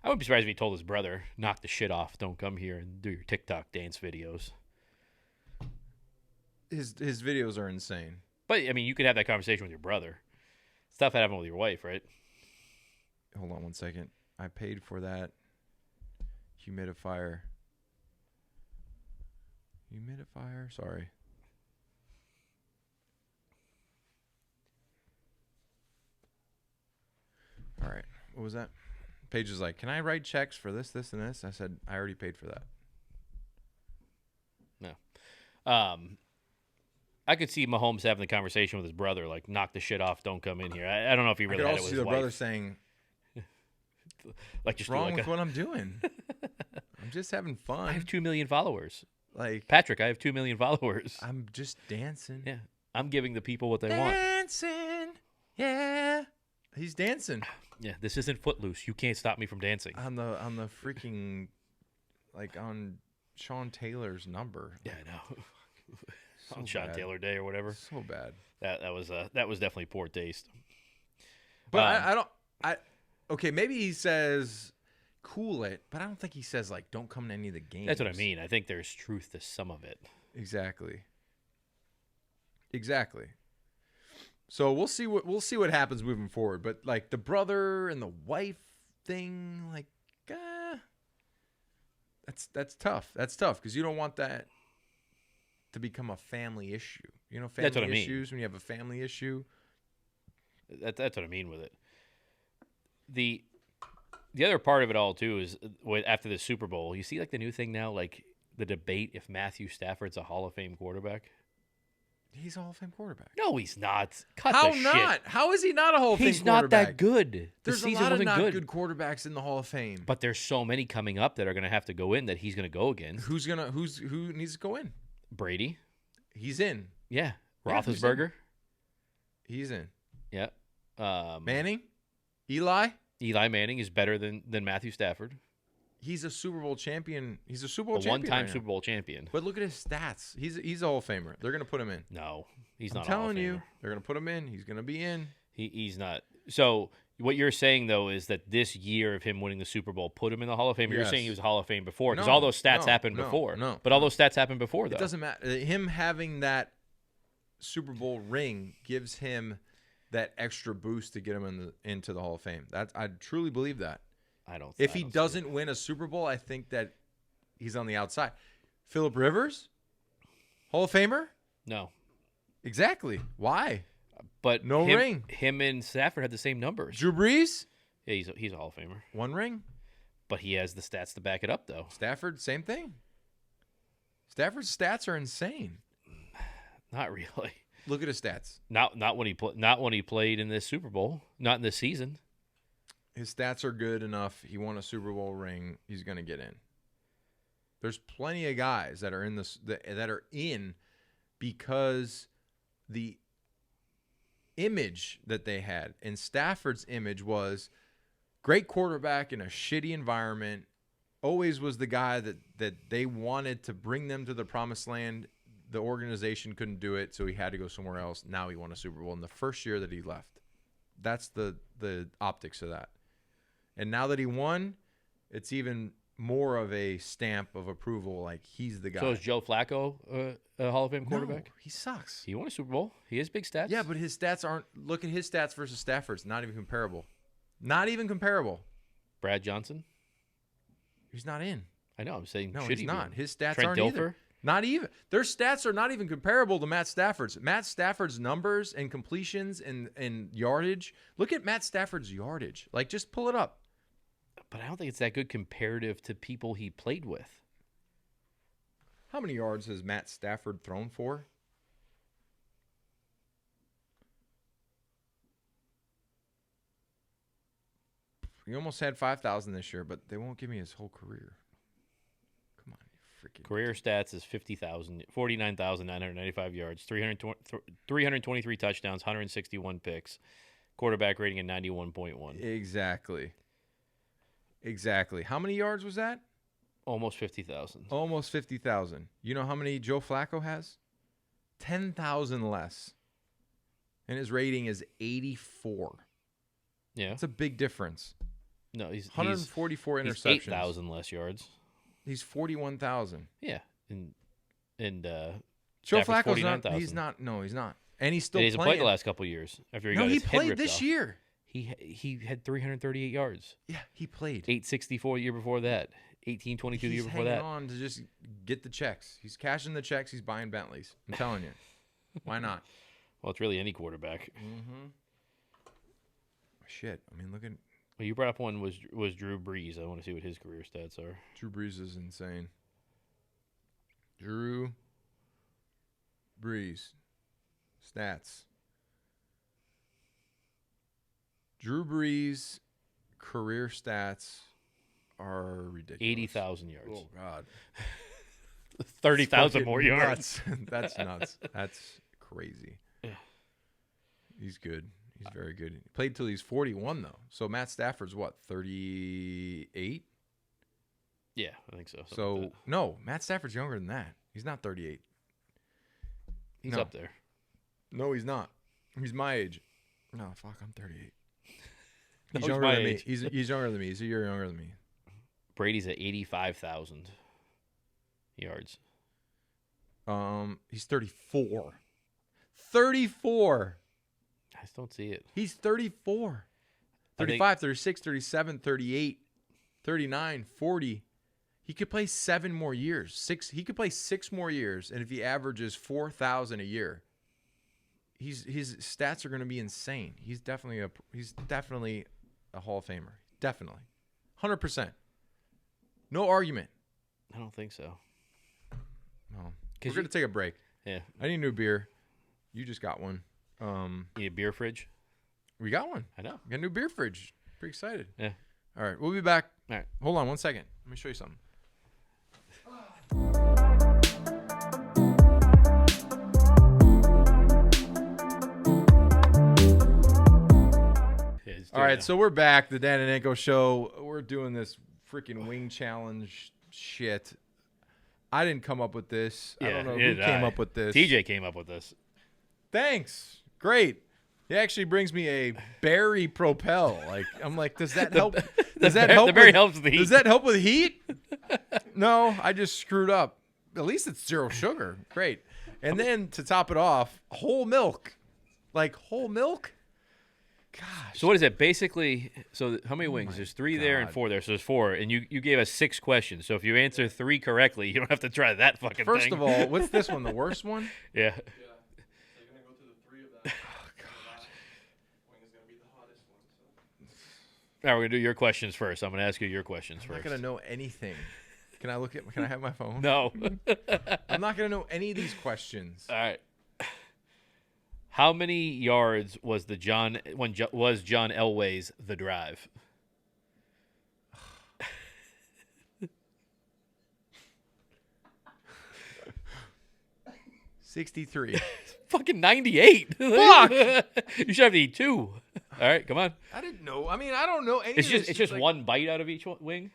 Speaker 2: I wouldn't be surprised if he told his brother, knock the shit off, don't come here and do your TikTok dance videos.
Speaker 1: His videos are insane.
Speaker 2: But, I mean, you could have that conversation with your brother. Stuff that happened with your wife, right?
Speaker 1: Hold on one second. I paid for that humidifier. Sorry. All right. What was that? Paige was like, can I write checks for this, this, and this? I said, I already paid for that.
Speaker 2: No. I could see Mahomes having the conversation with his brother, like, knock the shit off, don't come in here. I don't know if he really had it with his wife. I could also see the brother
Speaker 1: saying,
Speaker 2: like, just
Speaker 1: wrong with what I'm doing. I'm just having fun.
Speaker 2: I have 2 million followers.
Speaker 1: Like
Speaker 2: Patrick, I have 2 million followers.
Speaker 1: I'm just dancing.
Speaker 2: Yeah. I'm giving the people what they want.
Speaker 1: Dancing. Yeah. He's dancing.
Speaker 2: Yeah, this isn't Footloose. You can't stop me from dancing.
Speaker 1: On the freaking, like, on Sean Taylor's number.
Speaker 2: Yeah, I know. on Sean
Speaker 1: bad.
Speaker 2: Taylor Day or whatever.
Speaker 1: So bad.
Speaker 2: That was definitely poor taste.
Speaker 1: But okay, maybe he says cool it, but I don't think he says like don't come to any of the games.
Speaker 2: That's what I mean. I think there's truth to some of it.
Speaker 1: Exactly. So we'll see what happens moving forward. But like the brother and the wife thing, like that's tough. That's tough because you don't want that to become a family issue. You know, family
Speaker 2: That's what I mean.
Speaker 1: issues when you have a family issue.
Speaker 2: That's what I mean with it. The other part of it all too is after the Super Bowl, you see like the new thing now, like the debate if Matthew Stafford's a Hall of Fame quarterback.
Speaker 1: He's a Hall of Fame quarterback.
Speaker 2: No, he's not. Cut
Speaker 1: How
Speaker 2: the shit.
Speaker 1: not? How is he not a Hall of Fame
Speaker 2: He's
Speaker 1: quarterback?
Speaker 2: not that good.
Speaker 1: There's a lot of not good quarterbacks in the Hall of Fame.
Speaker 2: But there's so many coming up that are going to have to go in that he's going to go against.
Speaker 1: Who needs to go in?
Speaker 2: Brady.
Speaker 1: He's in.
Speaker 2: Yeah.
Speaker 1: Yeah,
Speaker 2: Roethlisberger.
Speaker 1: He's in.
Speaker 2: Yeah.
Speaker 1: Manning? Eli
Speaker 2: Manning is better than Matthew Stafford.
Speaker 1: He's a Super Bowl champion. He's a Super Bowl champion.
Speaker 2: One-time
Speaker 1: right
Speaker 2: Super Bowl champion.
Speaker 1: But look at his stats. He's a Hall of Famer. They're going to put him in.
Speaker 2: No, he's
Speaker 1: I'm
Speaker 2: not a Hall of
Speaker 1: telling you,
Speaker 2: Famer.
Speaker 1: they're going to put him in. He's going to be in.
Speaker 2: He's not. So what you're saying, though, is that this year of him winning the Super Bowl put him in the Hall of Fame? You're
Speaker 1: Yes.
Speaker 2: saying he was a Hall of Fame before? Because
Speaker 1: No,
Speaker 2: all those stats happened
Speaker 1: no,
Speaker 2: before.
Speaker 1: no,
Speaker 2: But all those stats happened before, though.
Speaker 1: It doesn't matter. Him having that Super Bowl ring gives him that extra boost to get him into the Hall of Fame. I truly believe that. If he doesn't win a Super Bowl, I think that he's on the outside. Phillip Rivers, Hall of Famer?
Speaker 2: No.
Speaker 1: Exactly. Why?
Speaker 2: But
Speaker 1: no ring.
Speaker 2: Him and Stafford had the same numbers.
Speaker 1: Drew Brees?
Speaker 2: Yeah, he's a Hall of Famer.
Speaker 1: One ring.
Speaker 2: But he has the stats to back it up, though.
Speaker 1: Stafford, same thing. Stafford's stats are insane.
Speaker 2: Not really.
Speaker 1: Look at his stats.
Speaker 2: Not when he played in this Super Bowl. Not in this season.
Speaker 1: His stats are good enough. He won a Super Bowl ring. He's going to get in. There's plenty of guys that are in this that are in because the image that they had, and Stafford's image was great quarterback in a shitty environment. Always was the guy that they wanted to bring them to the promised land. The organization couldn't do it, so he had to go somewhere else. Now he won a Super Bowl in the first year that he left. That's the optics of that. And now that he won, it's even more of a stamp of approval, like he's the guy.
Speaker 2: So is Joe Flacco a Hall of Fame quarterback?
Speaker 1: No, he sucks.
Speaker 2: He won a Super Bowl. He has big stats.
Speaker 1: Yeah, but his stats aren't. Look at his stats versus Stafford's. Not even comparable. Not even comparable.
Speaker 2: Brad Johnson?
Speaker 1: He's not in.
Speaker 2: I know. I'm saying
Speaker 1: No,
Speaker 2: should
Speaker 1: he's
Speaker 2: he
Speaker 1: not.
Speaker 2: be?
Speaker 1: His stats
Speaker 2: Trent
Speaker 1: aren't
Speaker 2: Dilfer?
Speaker 1: either. Not even. Their stats are not even comparable to Matt Stafford's. Matt Stafford's numbers and completions and yardage. Look at Matt Stafford's yardage. Like, just pull it up.
Speaker 2: But I don't think it's that good comparative to people he played with.
Speaker 1: How many yards has Matt Stafford thrown for? He almost had 5,000 this year, but they won't give me his whole career. Come on, you freaking
Speaker 2: Career stats is 49,995 yards, 323 touchdowns, 161 picks, quarterback rating at 91.1.
Speaker 1: Exactly. How many yards was that?
Speaker 2: Almost 50,000.
Speaker 1: Almost 50,000. You know how many Joe Flacco has? 10,000 less. And his rating is 84.
Speaker 2: Yeah.
Speaker 1: That's a big difference.
Speaker 2: No, he's
Speaker 1: 144
Speaker 2: he's
Speaker 1: interceptions.
Speaker 2: 8,000 less yards.
Speaker 1: He's 41,000.
Speaker 2: Yeah. And
Speaker 1: Joe
Speaker 2: Stafford's
Speaker 1: Flacco's not.
Speaker 2: 49,000.
Speaker 1: He's not. No, he's not. And he's still
Speaker 2: And he hasn't
Speaker 1: playing.
Speaker 2: played the last couple of years after he
Speaker 1: No,
Speaker 2: got
Speaker 1: he
Speaker 2: his head
Speaker 1: played
Speaker 2: ripped
Speaker 1: this
Speaker 2: off.
Speaker 1: year.
Speaker 2: He had 338 yards.
Speaker 1: Yeah, he played.
Speaker 2: 864 the year before that. 1822 the year before
Speaker 1: He's
Speaker 2: that.
Speaker 1: hanging on to just get the checks. He's cashing the checks. He's buying Bentleys. I'm telling you. Why not?
Speaker 2: Well, it's really any quarterback.
Speaker 1: Mm-hmm. Shit. I mean, look at
Speaker 2: Well, you brought up one was Drew Brees. I want to see what his career stats are.
Speaker 1: Drew Brees is insane. Drew Brees. Stats. Drew Brees' career stats are ridiculous.
Speaker 2: 80,000 yards.
Speaker 1: Oh, God.
Speaker 2: 30,000
Speaker 1: It's
Speaker 2: more
Speaker 1: fucking
Speaker 2: yards.
Speaker 1: nuts. That's nuts. That's crazy.
Speaker 2: Yeah.
Speaker 1: He's good. He's very good. He played till he's 41, though. So Matt Stafford's what, 38?
Speaker 2: Yeah, I think so.
Speaker 1: So, no, Matt Stafford's younger than that. He's not 38.
Speaker 2: He's
Speaker 1: No.
Speaker 2: up there.
Speaker 1: No, he's not. He's my age. No, fuck, I'm 38.
Speaker 2: No,
Speaker 1: He's
Speaker 2: he's
Speaker 1: younger
Speaker 2: my
Speaker 1: than me.
Speaker 2: age.
Speaker 1: He's younger than me. He's a year younger than me.
Speaker 2: Brady's at 85,000 yards.
Speaker 1: He's 34. 34.
Speaker 2: I just don't see it.
Speaker 1: He's 34. 35, 36, 37, 38, 39, 40. He could play 7 more years. He could play 6 more years, and if he averages 4,000 a year, his stats are going to be insane. He's definitely a Hall of Famer. Definitely. 100%. No argument.
Speaker 2: I don't think so.
Speaker 1: No. We're going to take a break.
Speaker 2: Yeah.
Speaker 1: I need a new beer. You just got one.
Speaker 2: You need a beer fridge?
Speaker 1: We got one.
Speaker 2: I know.
Speaker 1: We got a new beer fridge. Pretty excited.
Speaker 2: Yeah.
Speaker 1: All right. We'll be back.
Speaker 2: All right.
Speaker 1: Hold on 1 second. Let me show you something. All right, so we're back. The Dan and Ninko Show. We're doing this freaking wing challenge shit. I didn't come up with this. I don't know who came up with this.
Speaker 2: TJ came up with this.
Speaker 1: Thanks. Great. He actually brings me a berry propel. Like I'm like, does that help? Does that help?
Speaker 2: The berry helps with the heat.
Speaker 1: Does that help with heat? No, I just screwed up. At least it's 0 sugar. Great. And then to top it off, whole milk. Like whole milk? Gosh.
Speaker 2: So what is it? Basically, so how many wings? There's 3 there and
Speaker 1: God.
Speaker 2: 4 there, so there's 4. And you gave us 6 questions. So if you answer 3 correctly, you don't have to try that fucking
Speaker 1: First
Speaker 2: thing.
Speaker 1: of all, what's this one? The worst one?
Speaker 2: Yeah.
Speaker 3: So you're gonna go through the 3 of that. Oh God. Wing is gonna be the hottest one. So.
Speaker 2: All right, we're gonna do your questions first. I'm gonna ask you your questions
Speaker 1: I'm
Speaker 2: first.
Speaker 1: not gonna know anything. Can I have my phone?
Speaker 2: No.
Speaker 1: I'm not gonna know any of these questions.
Speaker 2: All right. How many yards was John Elway's The Drive?
Speaker 1: 63.
Speaker 2: Fucking 98.
Speaker 1: Fuck!
Speaker 2: You should have to eat 2. All right, come on.
Speaker 1: I didn't know. I mean, I don't know any
Speaker 2: It's
Speaker 1: of this.
Speaker 2: just
Speaker 1: like,
Speaker 2: one bite out of each wing.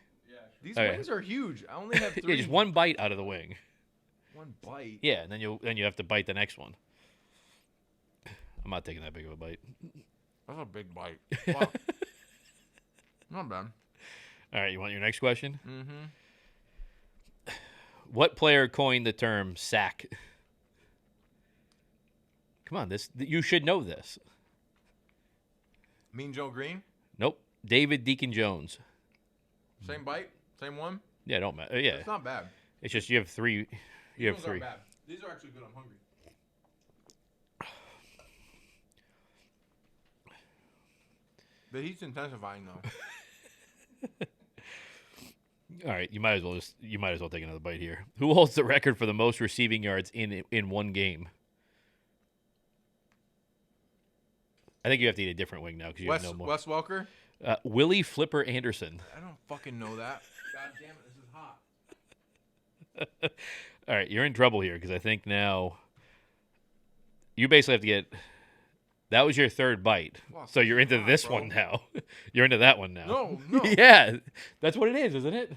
Speaker 1: These
Speaker 2: Okay.
Speaker 1: wings are huge. I only have 3.
Speaker 2: Yeah, just one bite out of the wing.
Speaker 1: One bite.
Speaker 2: Yeah, and then you have to bite the next one. I'm not taking that big of a bite.
Speaker 1: That's a big bite. Wow. Not bad.
Speaker 2: All right, you want your next question?
Speaker 1: Mm-hmm.
Speaker 2: What player coined the term sack? Come on, you should know this.
Speaker 1: Mean Joe Green.
Speaker 2: Nope. David Deacon Jones.
Speaker 1: Same bite. Same one.
Speaker 2: Yeah, don't matter. Yeah,
Speaker 1: It's not bad.
Speaker 2: it's just you have 3. You have
Speaker 1: These
Speaker 2: 3.
Speaker 1: aren't bad. These are actually good. I'm hungry. The heat's intensifying though.
Speaker 2: All right, you might as well take another bite here. Who holds the record for the most receiving yards in one game? I think you have to eat a different wing now because you have no more.
Speaker 1: Wes Welker.
Speaker 2: Willie Flipper Anderson.
Speaker 1: I don't fucking know that. God damn it, this is hot.
Speaker 2: All right, you're in trouble here because I think now you basically have to get. That was your 3rd bite,
Speaker 1: Well,
Speaker 2: so you're into
Speaker 1: God,
Speaker 2: this
Speaker 1: bro.
Speaker 2: one now. You're into that one now.
Speaker 1: No.
Speaker 2: Yeah, that's what it is, isn't it?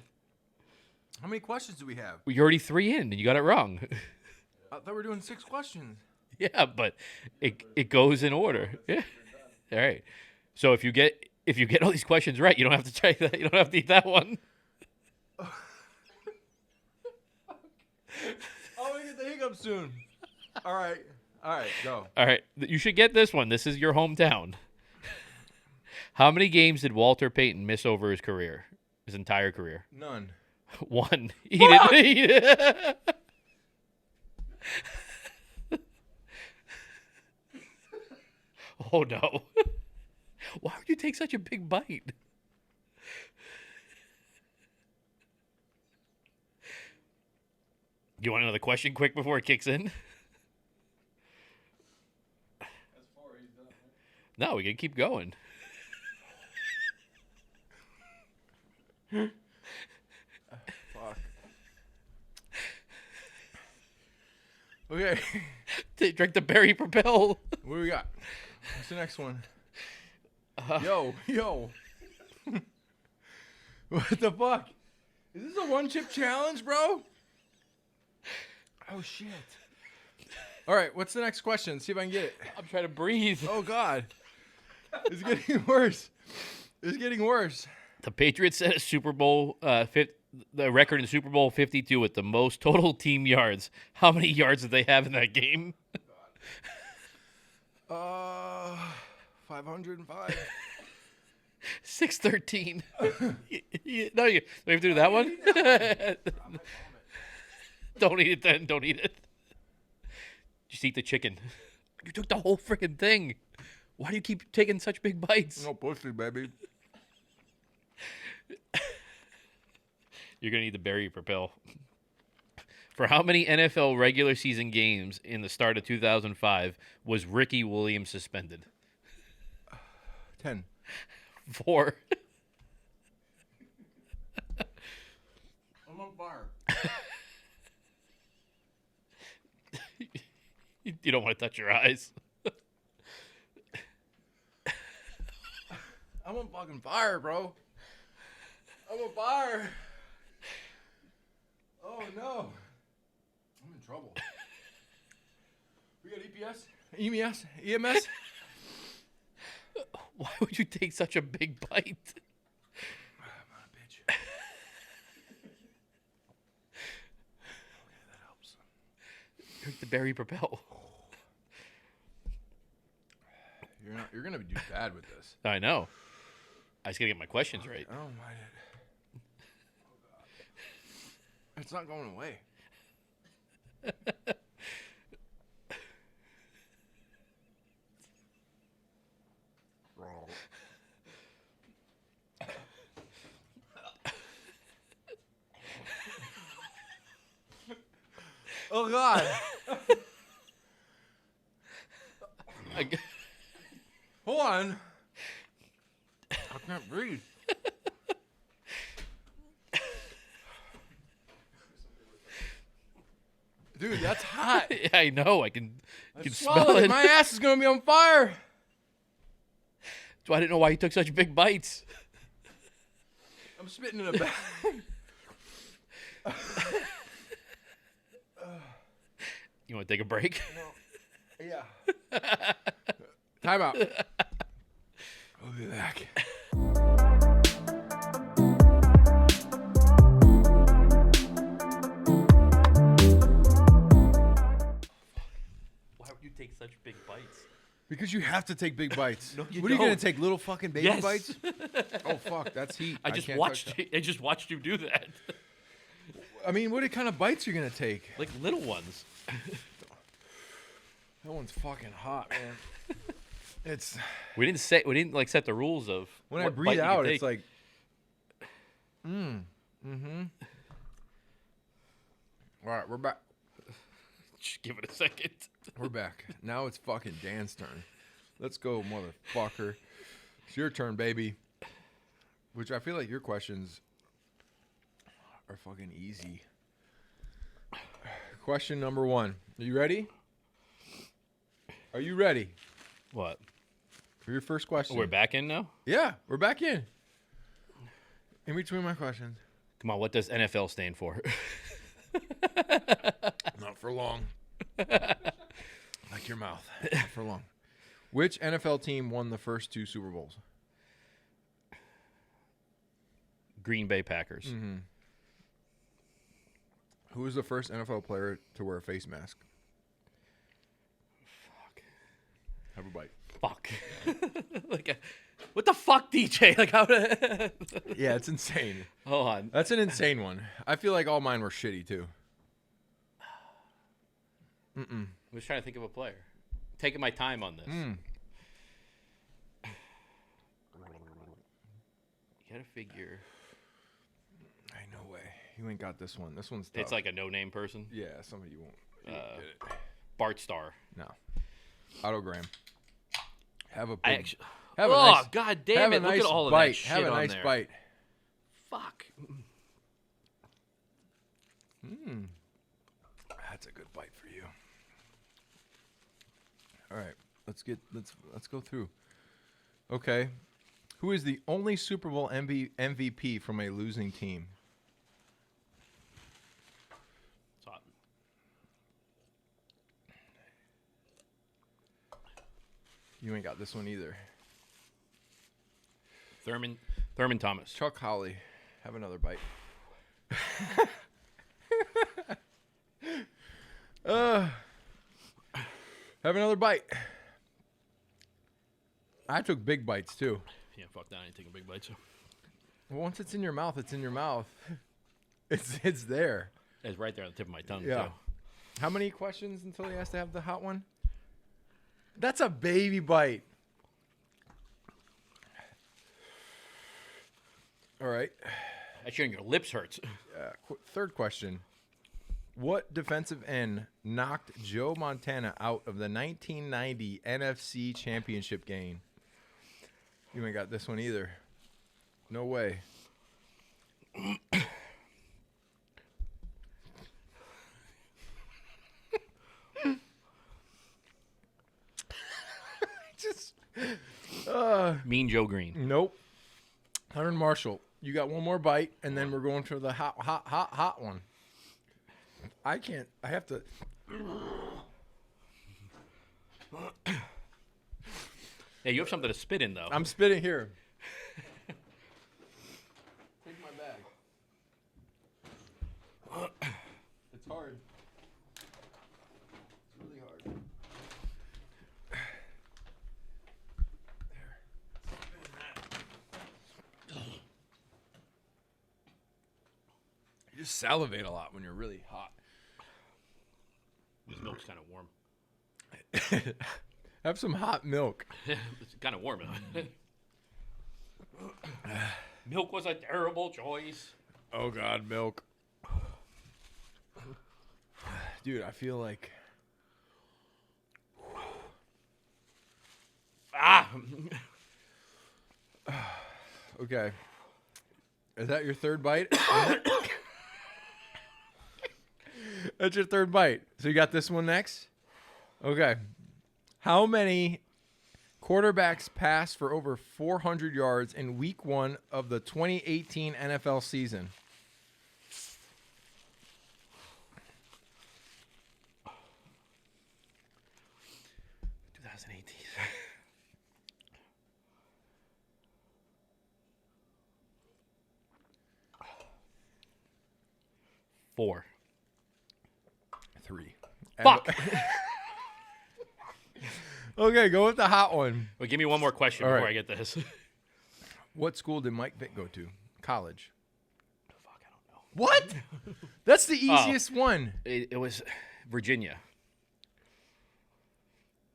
Speaker 1: How many questions do we have?
Speaker 2: You're already 3 in, and you got it wrong.
Speaker 1: I thought we were doing 6 questions.
Speaker 2: Yeah, but it goes in order. Yeah. All right. So if you get all these questions right, you don't have to try that. You don't have to eat that one.
Speaker 1: I'm gonna get the hiccups soon. All right, go.
Speaker 2: All right. You should get this one. This is your hometown. How many games did Walter Payton miss over his career? His entire career?
Speaker 1: None.
Speaker 2: 1. He didn't. Oh no. Why would you take such a big bite? You want another question quick before it kicks in?
Speaker 3: That's 4. He's done. Right?
Speaker 2: No, we can keep going.
Speaker 1: Fuck. Okay.
Speaker 2: Drink the berry propel.
Speaker 1: What do we got? What's the next one? Yo. What the fuck? Is this a 1-chip challenge, bro? Oh, shit. All right, what's the next question? See if I can get it.
Speaker 2: I'm trying to breathe.
Speaker 1: Oh, God. It's getting worse. It's getting worse.
Speaker 2: The Patriots set a Super Bowl the record in Super Bowl 52 with the most total team yards. How many yards did they have in that game?
Speaker 1: 505.
Speaker 2: 613. No, we have to do that one? Don't eat it then. Don't eat it. Just eat the chicken. You took the whole freaking thing. Why do you keep taking such big bites?
Speaker 1: No pussy, baby.
Speaker 2: You're going to need the berry propel. For how many NFL regular season games in the start of 2005 was Ricky Williams suspended?
Speaker 1: 10.
Speaker 2: 4.
Speaker 3: I'm on fire.
Speaker 2: You don't want to touch your eyes.
Speaker 1: I'm on fucking fire, bro. I'm on fire. Oh, no. I'm in trouble. We got EPS? EMS? EMS?
Speaker 2: Why would you take such a big bite?
Speaker 1: I'm a bitch. Okay, that helps.
Speaker 2: Drink the berry propel.
Speaker 1: You're gonna do bad with this.
Speaker 2: I know. I just got to get my questions right.
Speaker 1: I don't mind it. Oh, God. It's not going away. Oh, God. Hold on. I can't breathe. Dude, that's hot.
Speaker 2: Yeah, I know. I can smell
Speaker 1: Swallow
Speaker 2: it.
Speaker 1: My ass is gonna be on fire.
Speaker 2: So I didn't know why you took such big bites.
Speaker 1: I'm spitting in a bag.
Speaker 2: You want to take a break?
Speaker 1: Yeah. Time out. We'll be back.
Speaker 2: Why would you take such big bites?
Speaker 1: Because you have to take big bites.
Speaker 2: No, you
Speaker 1: what are you gonna
Speaker 2: don't.
Speaker 1: take? Little fucking baby
Speaker 2: Yes.
Speaker 1: bites? Oh fuck, that's heat.
Speaker 2: I just
Speaker 1: can't
Speaker 2: watched.
Speaker 1: touch that.
Speaker 2: I just watched you do that.
Speaker 1: I mean, what kind of bites are you gonna take?
Speaker 2: Like little ones.
Speaker 1: That one's fucking hot, man. It's
Speaker 2: We didn't like set the rules of
Speaker 1: when I
Speaker 2: what
Speaker 1: breathe
Speaker 2: bite you could
Speaker 1: out,
Speaker 2: take.
Speaker 1: it's like, All right, we're back.
Speaker 2: Just give it a second.
Speaker 1: We're back. Now it's fucking Dan's turn. Let's go, motherfucker. It's your turn, baby. Which I feel like your questions are fucking easy. Question number 1. Are you ready? Are you ready
Speaker 2: What?
Speaker 1: for your first question?
Speaker 2: We're back in now?
Speaker 1: Yeah, we're back in. In between my questions.
Speaker 2: Come on, what does NFL stand for?
Speaker 1: Not for long. Like your mouth. Not for long. Which NFL team won the first 2 Super Bowls?
Speaker 2: Green Bay Packers.
Speaker 1: Mm-hmm. Who was the first NFL player to wear a face mask?
Speaker 2: Fuck.
Speaker 1: Have a bite.
Speaker 2: Fuck. What the fuck, DJ? Like how?
Speaker 1: Yeah, it's insane.
Speaker 2: Hold on.
Speaker 1: That's an insane one. I feel like all mine were shitty too.
Speaker 2: I was trying to think of a player. Taking my time on this. You gotta figure.
Speaker 1: Ain't no way. You ain't got this one. This one's tough.
Speaker 2: It's like a no-name person.
Speaker 1: Yeah, somebody you won't get it.
Speaker 2: Bart Starr.
Speaker 1: No. Otto Graham. Have a big,
Speaker 2: I actually.
Speaker 1: have a
Speaker 2: Oh
Speaker 1: nice,
Speaker 2: god damn
Speaker 1: have
Speaker 2: it!
Speaker 1: a nice
Speaker 2: Look at all of
Speaker 1: bite.
Speaker 2: that shit
Speaker 1: Have a
Speaker 2: on
Speaker 1: nice
Speaker 2: there.
Speaker 1: bite.
Speaker 2: Fuck.
Speaker 1: That's a good bite for you. All right, let's go through. Okay, who is the only Super Bowl MVP from a losing team?
Speaker 2: It's hot.
Speaker 1: You ain't got this one either.
Speaker 2: Thurman Thomas.
Speaker 1: Chuck Holly. Have another bite. Have another bite. I took big bites too.
Speaker 2: Yeah, fuck that. I ain't taking big bites.
Speaker 1: Well, once it's in your mouth, it's in your mouth. It's there.
Speaker 2: It's right there on the tip of my tongue,
Speaker 1: Yeah.
Speaker 2: too.
Speaker 1: How many questions until he has to have the hot one? That's a baby bite. All right.
Speaker 2: Actually, your lips hurts.
Speaker 1: Third question. What defensive end knocked Joe Montana out of the 1990 NFC Championship game? You ain't got this one either. No way. Just
Speaker 2: Mean Joe Green.
Speaker 1: nope. Hunter Marshall, you got one more bite, and then we're going for the hot one. I can't. I have to.
Speaker 2: Yeah, you have something to spit in, though.
Speaker 1: I'm spitting here. Take my bag. It's hard. It's really hard. There. You just salivate a lot when you're really hot.
Speaker 2: This milk's kind of warm.
Speaker 1: Have some hot milk.
Speaker 2: It's kind of warm. Milk was a terrible choice.
Speaker 1: Oh, God, milk. Dude, I feel like...
Speaker 2: Ah!
Speaker 1: Okay. Is that your third bite? That's your third bite. So you got this one next? Okay. How many quarterbacks passed for over 400 yards in week 1 of the 2018 NFL season?
Speaker 2: Four.
Speaker 1: 3.
Speaker 2: Fuck!
Speaker 1: Okay, go with the hot one.
Speaker 2: Well, give me one more question
Speaker 1: All
Speaker 2: before
Speaker 1: right.
Speaker 2: I get this.
Speaker 1: What school did Mike Vick go to? College.
Speaker 2: Fuck, I don't know.
Speaker 1: What? That's the easiest one.
Speaker 2: It was Virginia.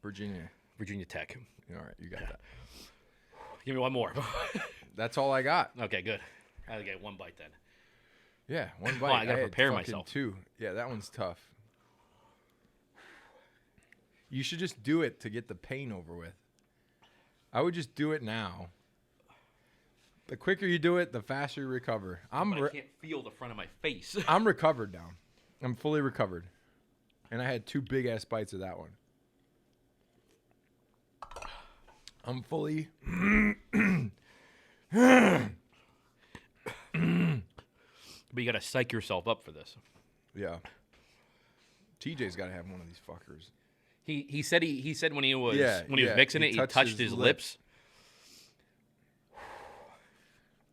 Speaker 1: Virginia.
Speaker 2: Virginia Tech.
Speaker 1: All right, you got that.
Speaker 2: Give me one more.
Speaker 1: That's all I got.
Speaker 2: Okay, good. I'll get one bite then.
Speaker 1: Yeah, one bite.
Speaker 2: Well, I gotta
Speaker 1: had
Speaker 2: prepare
Speaker 1: fucking
Speaker 2: myself.
Speaker 1: 2. Yeah, that one's tough. You should just do it to get the pain over with. I would just do it now. The quicker you do it, the faster you recover.
Speaker 2: But I can't feel the front of my face.
Speaker 1: I'm recovered now. I'm fully recovered. And I had 2 big-ass bites of that one. I'm fully...
Speaker 2: But you gotta psych yourself up for this.
Speaker 1: Yeah. TJ's got to have one of these fuckers.
Speaker 2: He said when he was
Speaker 1: Yeah,
Speaker 2: mixing
Speaker 1: he
Speaker 2: it, he
Speaker 1: touched
Speaker 2: touched
Speaker 1: his
Speaker 2: his lips.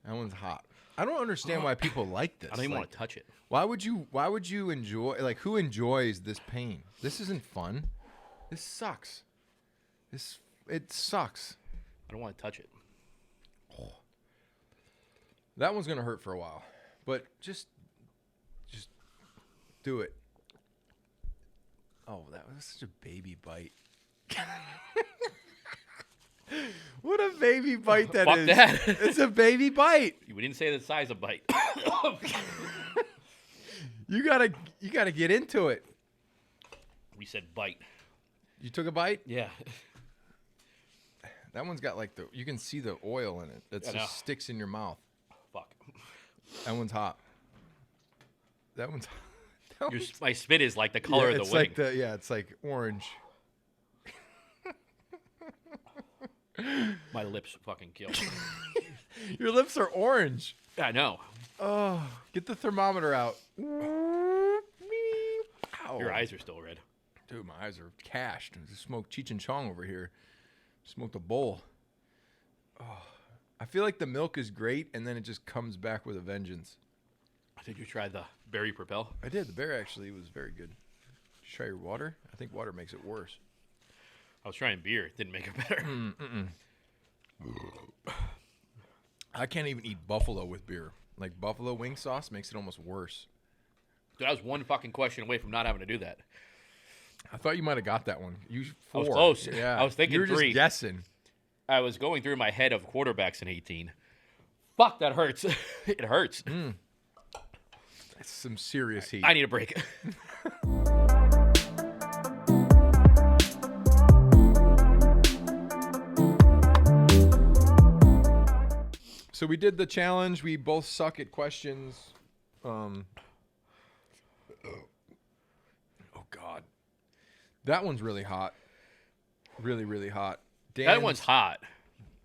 Speaker 1: That one's hot. I don't understand why people like this.
Speaker 2: I don't even
Speaker 1: Like,
Speaker 2: want to touch it.
Speaker 1: Why would you enjoy, like, who enjoys this pain? This isn't fun. This sucks. It sucks.
Speaker 2: I don't want to touch it.
Speaker 1: That one's going to hurt for a while. But just do it. Oh, that was such a baby bite. What a baby bite that
Speaker 2: Fuck
Speaker 1: is.
Speaker 2: that.
Speaker 1: It's a baby bite.
Speaker 2: We didn't say the size of bite.
Speaker 1: You gotta get into it.
Speaker 2: We said bite.
Speaker 1: You took a bite?
Speaker 2: Yeah.
Speaker 1: That one's got like you can see the oil in it. That
Speaker 2: I know.
Speaker 1: just sticks in your mouth.
Speaker 2: Fuck.
Speaker 1: That one's hot. That one's hot.
Speaker 2: My spit is like the color of the
Speaker 1: it's
Speaker 2: wedding.
Speaker 1: like it's like orange.
Speaker 2: My lips fucking kill.
Speaker 1: Your lips are orange.
Speaker 2: I know.
Speaker 1: Oh, get the thermometer out. Ow.
Speaker 2: Your eyes are still red.
Speaker 1: Dude, my eyes are cashed. I just smoked Cheech and Chong over here. Smoked a bowl. Oh, I feel like the milk is great, and then it just comes back with a vengeance.
Speaker 2: Did you try the berry propel?
Speaker 1: I did. The bear actually was very good. Did you try your water? I think water makes it worse.
Speaker 2: I was trying beer. It didn't make it better.
Speaker 1: I can't even eat buffalo with beer. Like buffalo wing sauce makes it almost worse.
Speaker 2: Dude, I was one fucking question away from not having to do that.
Speaker 1: I thought you might have got that one. You 4.
Speaker 2: I was close.
Speaker 1: Yeah,
Speaker 2: I was thinking
Speaker 1: you were
Speaker 2: 3.
Speaker 1: just guessing.
Speaker 2: I was going through my head of quarterbacks in 18. Fuck, that hurts. It hurts.
Speaker 1: That's some serious heat.
Speaker 2: I need a break.
Speaker 1: So we did the challenge. We both suck at questions. Oh God, that one's really hot. Really, really hot.
Speaker 2: That one's hot,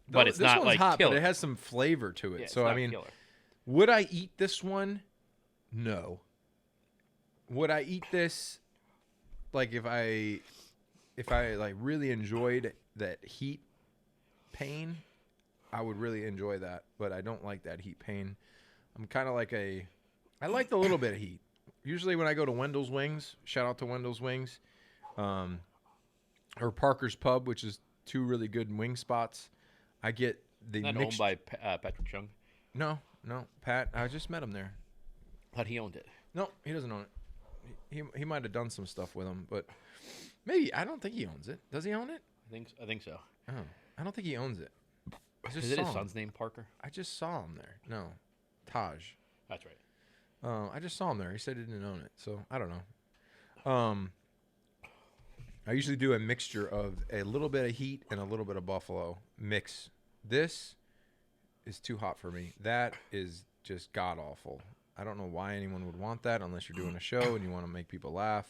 Speaker 2: but it's
Speaker 1: this
Speaker 2: not
Speaker 1: one's
Speaker 2: like
Speaker 1: hot,
Speaker 2: killer.
Speaker 1: but it has some flavor to it.
Speaker 2: Yeah, it's
Speaker 1: so I
Speaker 2: not
Speaker 1: mean,
Speaker 2: killer.
Speaker 1: would I eat this one? No. Would I eat this? Like if I like really enjoyed that heat pain, I would really enjoy that. But I don't like that heat pain. I'm kind of like I liked a little bit of heat. Usually when I go to Wendell's Wings, shout out to Wendell's Wings, or Parker's Pub, which is 2 really good wing spots. I get the
Speaker 2: Not owned by Patrick Chung.
Speaker 1: No, Pat. I just met him there.
Speaker 2: Thought he owned it.
Speaker 1: No, he doesn't own it. He might have done some stuff with him, but maybe I don't think he owns it. Does he own it?
Speaker 2: I think so.
Speaker 1: Oh, I don't think he owns it.
Speaker 2: Is it his son's name, Parker?
Speaker 1: I just saw him there. No, Taj.
Speaker 2: That's right.
Speaker 1: I just saw him there. He said he didn't own it, so I don't know. I usually do a mixture of a little bit of heat and a little bit of buffalo mix. This is too hot for me. That is just god awful. I don't know why anyone would want that unless you're doing a show and you want to make people laugh.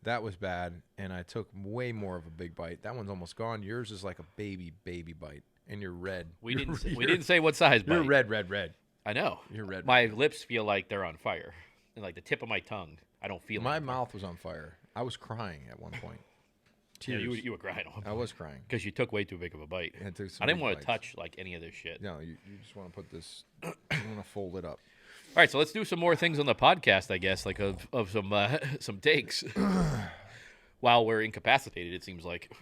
Speaker 1: That was bad, and I took way more of a big bite. That one's almost gone. Yours is like a baby bite, and you're red.
Speaker 2: We didn't say what size bite.
Speaker 1: You're red.
Speaker 2: I know.
Speaker 1: You're red.
Speaker 2: My lips feel like they're on fire, and like the tip of my tongue, I don't feel.
Speaker 1: My mouth was on fire. I was crying at one point.
Speaker 2: Yeah,
Speaker 1: Tears.
Speaker 2: you were crying.
Speaker 1: I was crying.
Speaker 2: Because you took way too big of a bite.
Speaker 1: I took some
Speaker 2: I didn't
Speaker 1: big
Speaker 2: want to
Speaker 1: bites.
Speaker 2: touch like any of this shit.
Speaker 1: No, you just want to put this. You want to fold it up.
Speaker 2: All right, so let's do some more things on the podcast, I guess, like of some takes. While we're incapacitated, it seems like.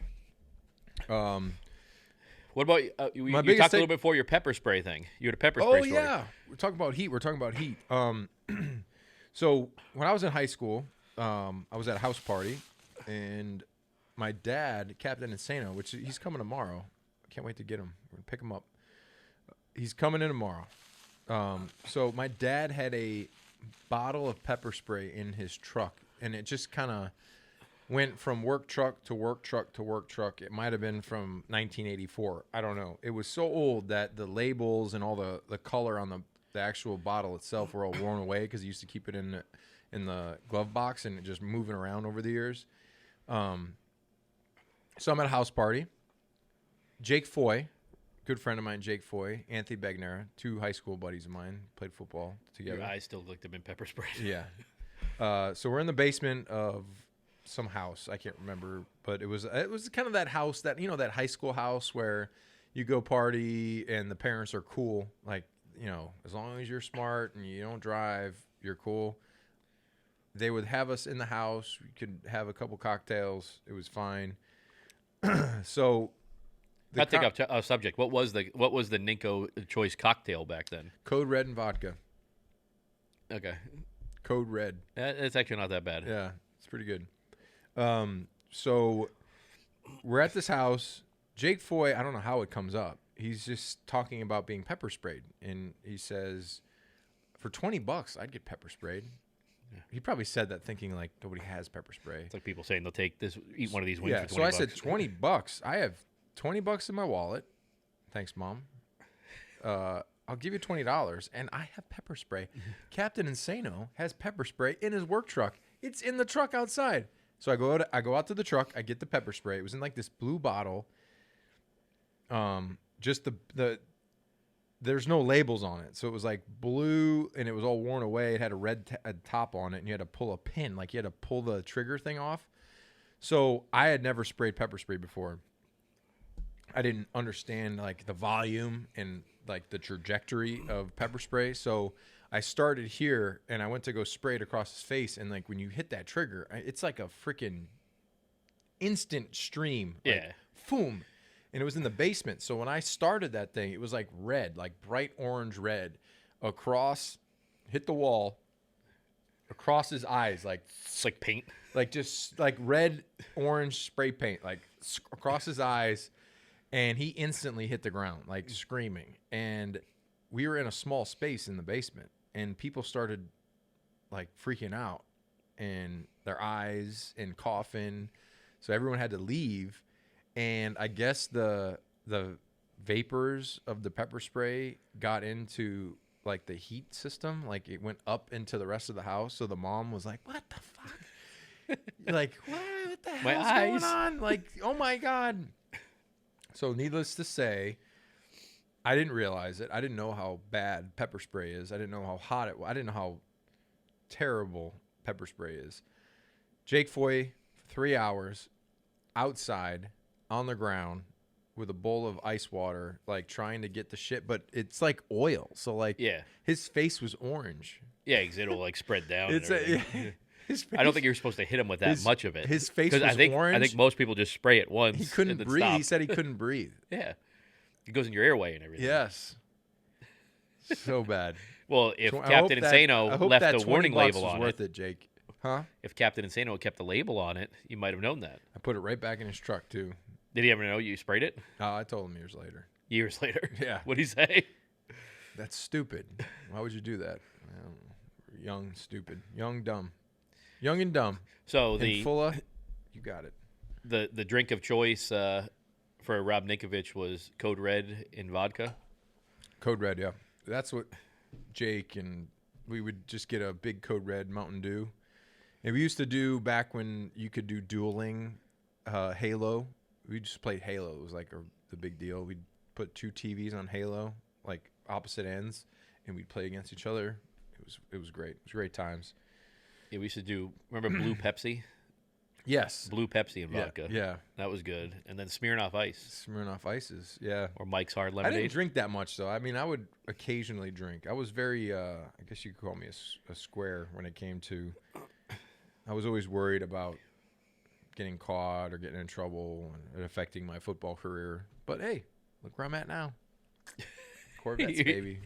Speaker 2: What about you talked a little bit before your pepper spray thing? You had a pepper spray story.
Speaker 1: Yeah, we're talking about heat. So when I was in high school, I was at a house party, and my dad, Captain Insano, which he's coming tomorrow. I can't wait to get him. We're gonna pick him up. He's coming in tomorrow. So my dad had a bottle of pepper spray in his truck, and it just kind of went from work truck to work truck to work truck. It might have been from 1984. I don't know. It was so old that the labels and all the color on the actual bottle itself were all worn away because he used to keep it in the glove box and it just moving around over the years. So I'm at a house party. Jake Foy, good friend of mine, Jake Foy, Anthony Begnera, 2 high school buddies of mine, played football together.
Speaker 2: Your eyes still looked them in pepper spray.
Speaker 1: Yeah. So we're in the basement of some house. I can't remember, but it was kind of that house that, that high school house where you go party and the parents are cool. Like, as long as you're smart and you don't drive, you're cool. They would have us in the house. We could have a couple cocktails. It was fine. So
Speaker 2: Not take off subject. What was the Ninko choice cocktail back then?
Speaker 1: Code Red and vodka.
Speaker 2: Okay.
Speaker 1: Code Red.
Speaker 2: It's actually not that bad.
Speaker 1: Yeah, it's pretty good. So we're at this house. Jake Foy, I don't know how it comes up. He's just talking about being pepper sprayed. And he says, for $20, I'd get pepper sprayed. Yeah. He probably said that thinking like nobody has pepper spray.
Speaker 2: It's like people saying they'll eat one of these wings for $20.
Speaker 1: So I said $20. I have $20 in my wallet. Thanks, Mom. I'll give you $20, and I have pepper spray. Captain Insano has pepper spray in his work truck. It's in the truck outside. So I go out to the truck. I get the pepper spray. It was in like this blue bottle. Just there's no labels on it, so it was like blue, and it was all worn away. It had a red top on it, and you had to pull a pin, like you had to pull the trigger thing off. So I had never sprayed pepper spray before. I didn't understand like the volume and like the trajectory of pepper spray. So I started here and I went to go spray it across his face. And like when you hit that trigger, it's like a freaking instant stream. Like,
Speaker 2: Yeah.
Speaker 1: boom. And it was in the basement. So when I started that thing, it was like red, like bright orange red across, hit the wall, across his eyes, like
Speaker 2: It's like paint.
Speaker 1: like just like red orange spray paint, like across his eyes. And he instantly hit the ground, like screaming. And we were in a small space in the basement, and people started like freaking out, and their eyes and coughing. So everyone had to leave. And I guess the vapors of the pepper spray got into like the heat system, like it went up into the rest of the house. So the mom was like, "What the fuck?" Like, what the hell's going on? Like, oh my God. So needless to say, I didn't realize it. I didn't know how bad pepper spray is. I didn't know how hot it was. I didn't know how terrible pepper spray is. Jake Foy, 3 hours, outside, on the ground, with a bowl of ice water, like trying to get the shit. But it's like oil. So like his face was orange.
Speaker 2: Yeah, because it'll like spread down.
Speaker 1: It's
Speaker 2: I don't think you're supposed to hit him with that much of it.
Speaker 1: His face was orange.
Speaker 2: I think most people just spray it once.
Speaker 1: He couldn't
Speaker 2: and then
Speaker 1: breathe.
Speaker 2: stop.
Speaker 1: He said he couldn't breathe.
Speaker 2: Yeah. It goes in your airway and everything.
Speaker 1: Yes. So bad.
Speaker 2: Well, if
Speaker 1: So
Speaker 2: Captain Insano left the warning label on
Speaker 1: worth it, Jake. Huh?
Speaker 2: If Captain Insano kept the label on it, you might have known that.
Speaker 1: I put it right back in his truck too.
Speaker 2: Did he ever know you sprayed it?
Speaker 1: I told him years later.
Speaker 2: Years later?
Speaker 1: Yeah.
Speaker 2: What'd he say?
Speaker 1: That's stupid. Why would you do that? Young, stupid. Young, dumb. Young and dumb.
Speaker 2: So
Speaker 1: and Fulla, you got it.
Speaker 2: The drink of choice for Rob Ninkovich was Code Red in vodka.
Speaker 1: Code Red, yeah. That's what Jake and we would just get a big Code Red Mountain Dew. And we used to do back when you could do dueling Halo. We just played Halo. It was like the big deal. We'd put 2 TVs on Halo, like opposite ends, and we'd play against each other. It was great. It was great times.
Speaker 2: Yeah, we used to do, remember Blue Pepsi?
Speaker 1: Yes.
Speaker 2: Blue Pepsi and vodka.
Speaker 1: Yeah.
Speaker 2: That was good. And then Smirnoff Ice.
Speaker 1: Smirnoff Ices, yeah.
Speaker 2: Or Mike's Hard
Speaker 1: I
Speaker 2: Lemonade.
Speaker 1: didn't drink that much, though. I mean, I would occasionally drink. I was very, I guess you could call me a square when it came to, I was always worried about getting caught or getting in trouble and it affecting my football career. But hey, look where I'm at now. Corvettes, baby.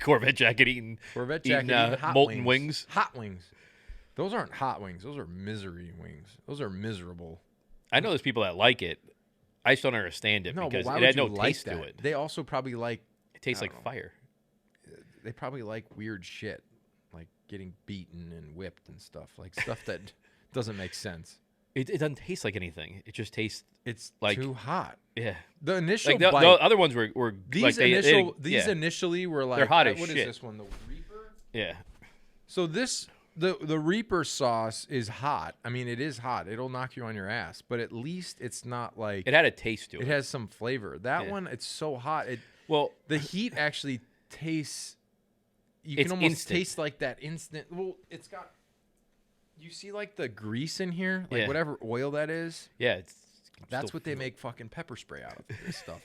Speaker 2: Corvette jacket eating.
Speaker 1: Corvette jacket eating hot
Speaker 2: molten wings.
Speaker 1: Hot wings. Those aren't hot wings. Those are misery wings. Those are miserable.
Speaker 2: I know there's people that like it. I just don't understand it because
Speaker 1: why
Speaker 2: it had
Speaker 1: would
Speaker 2: no
Speaker 1: you like
Speaker 2: taste
Speaker 1: that?
Speaker 2: to it.
Speaker 1: They also probably like.
Speaker 2: It tastes
Speaker 1: I
Speaker 2: like
Speaker 1: don't know.
Speaker 2: fire.
Speaker 1: They probably like weird shit, like getting beaten and whipped and stuff, like stuff that doesn't make sense.
Speaker 2: It doesn't taste like anything. It just tastes.
Speaker 1: It's
Speaker 2: like
Speaker 1: too hot.
Speaker 2: Yeah.
Speaker 1: The initial
Speaker 2: Like the
Speaker 1: bite.
Speaker 2: other ones were
Speaker 1: These
Speaker 2: like
Speaker 1: these
Speaker 2: yeah.
Speaker 1: initially were like
Speaker 2: They're hot as
Speaker 1: what
Speaker 2: shit.
Speaker 1: is this one? The Reaper.
Speaker 2: Yeah.
Speaker 1: So the Reaper sauce is hot. I mean, it is hot. It'll knock you on your ass, but at least it's not like
Speaker 2: It had a taste to it.
Speaker 1: it has some flavor. That one, it's so hot.
Speaker 2: Well,
Speaker 1: the heat actually tastes. You
Speaker 2: It's
Speaker 1: can almost
Speaker 2: instant.
Speaker 1: taste like that instant. Well, it's got. You see, like the grease in here, like
Speaker 2: Yeah.
Speaker 1: whatever oil that is.
Speaker 2: yeah,
Speaker 1: That's
Speaker 2: still
Speaker 1: what they
Speaker 2: feel it.
Speaker 1: make fucking pepper spray out of. This stuff.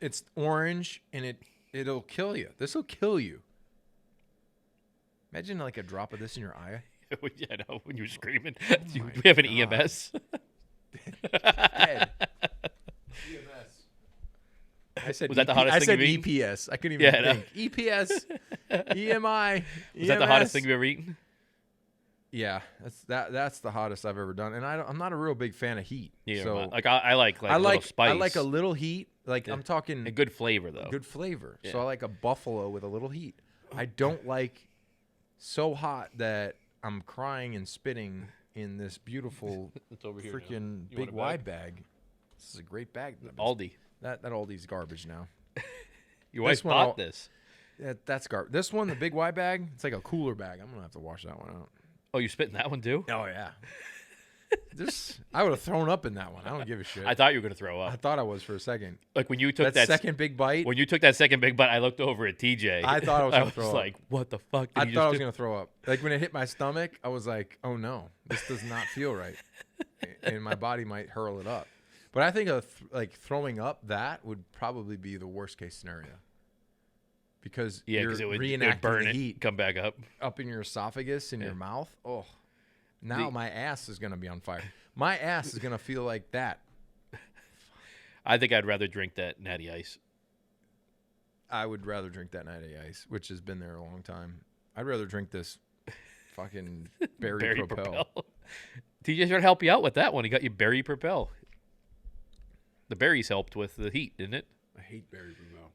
Speaker 1: It's orange and it'll kill you. This will kill you. Imagine like a drop of this in your eye.
Speaker 2: Yeah, I know when you were screaming.
Speaker 1: my
Speaker 2: we have an
Speaker 1: God.
Speaker 2: EMS.
Speaker 1: Dead. EMS. I said
Speaker 2: Was that the hottest
Speaker 1: I
Speaker 2: thing
Speaker 1: said
Speaker 2: you've eaten?
Speaker 1: EPS. I couldn't even
Speaker 2: Yeah, I know.
Speaker 1: think. EPS. EMI.
Speaker 2: Was that the hottest
Speaker 1: EMS.
Speaker 2: thing you've ever eaten?
Speaker 1: Yeah, that's the hottest I've ever done, and I'm not a real big fan of heat.
Speaker 2: Yeah,
Speaker 1: so
Speaker 2: like I like a little spice.
Speaker 1: I like a little heat. Like I'm talking
Speaker 2: a good flavor though.
Speaker 1: good flavor.
Speaker 2: Yeah.
Speaker 1: So I like a buffalo with a little heat. I don't like so hot that I'm crying and spitting in this beautiful
Speaker 2: It's over here.
Speaker 1: freaking
Speaker 2: You
Speaker 1: big
Speaker 2: want a
Speaker 1: wide bag. This is a great bag.
Speaker 2: Aldi.
Speaker 1: That Aldi's garbage now.
Speaker 2: Your wife
Speaker 1: one
Speaker 2: bought
Speaker 1: I'll-
Speaker 2: this.
Speaker 1: That's garbage. This one, the big wide bag, it's like a cooler bag. I'm gonna have to wash that one out.
Speaker 2: Oh, you spit in that one too?
Speaker 1: Oh yeah. I would have thrown up in that one. I don't give a shit.
Speaker 2: I thought you were gonna throw
Speaker 1: I
Speaker 2: up.
Speaker 1: thought I was for a second.
Speaker 2: Like when you took
Speaker 1: That second big bite,
Speaker 2: when you took that second big bite, I looked over at TJ.
Speaker 1: I thought I was gonna throw up.
Speaker 2: like, what the fuck? Did
Speaker 1: I
Speaker 2: you
Speaker 1: thought I
Speaker 2: just
Speaker 1: was
Speaker 2: do?
Speaker 1: gonna throw up. Like when it hit my stomach, I was like, "Oh no, this does not feel right." and my body might hurl it up. But I think like throwing up that would probably be the worst case scenario. Because you're
Speaker 2: it would
Speaker 1: reenacting
Speaker 2: burn
Speaker 1: the
Speaker 2: it,
Speaker 1: heat
Speaker 2: come back up
Speaker 1: in your esophagus and your mouth. Oh, now
Speaker 2: The-
Speaker 1: my ass is going to be on fire. My ass is going to feel like that.
Speaker 2: I think I'd rather drink that Natty Ice.
Speaker 1: I would rather drink that Natty Ice, which has been there a long time. I'd rather drink this fucking Berry Propel.
Speaker 2: TJ's trying to help you out with that one. He got you Berry Propel. The berries helped with the heat, didn't it?
Speaker 1: I hate Berry Propel.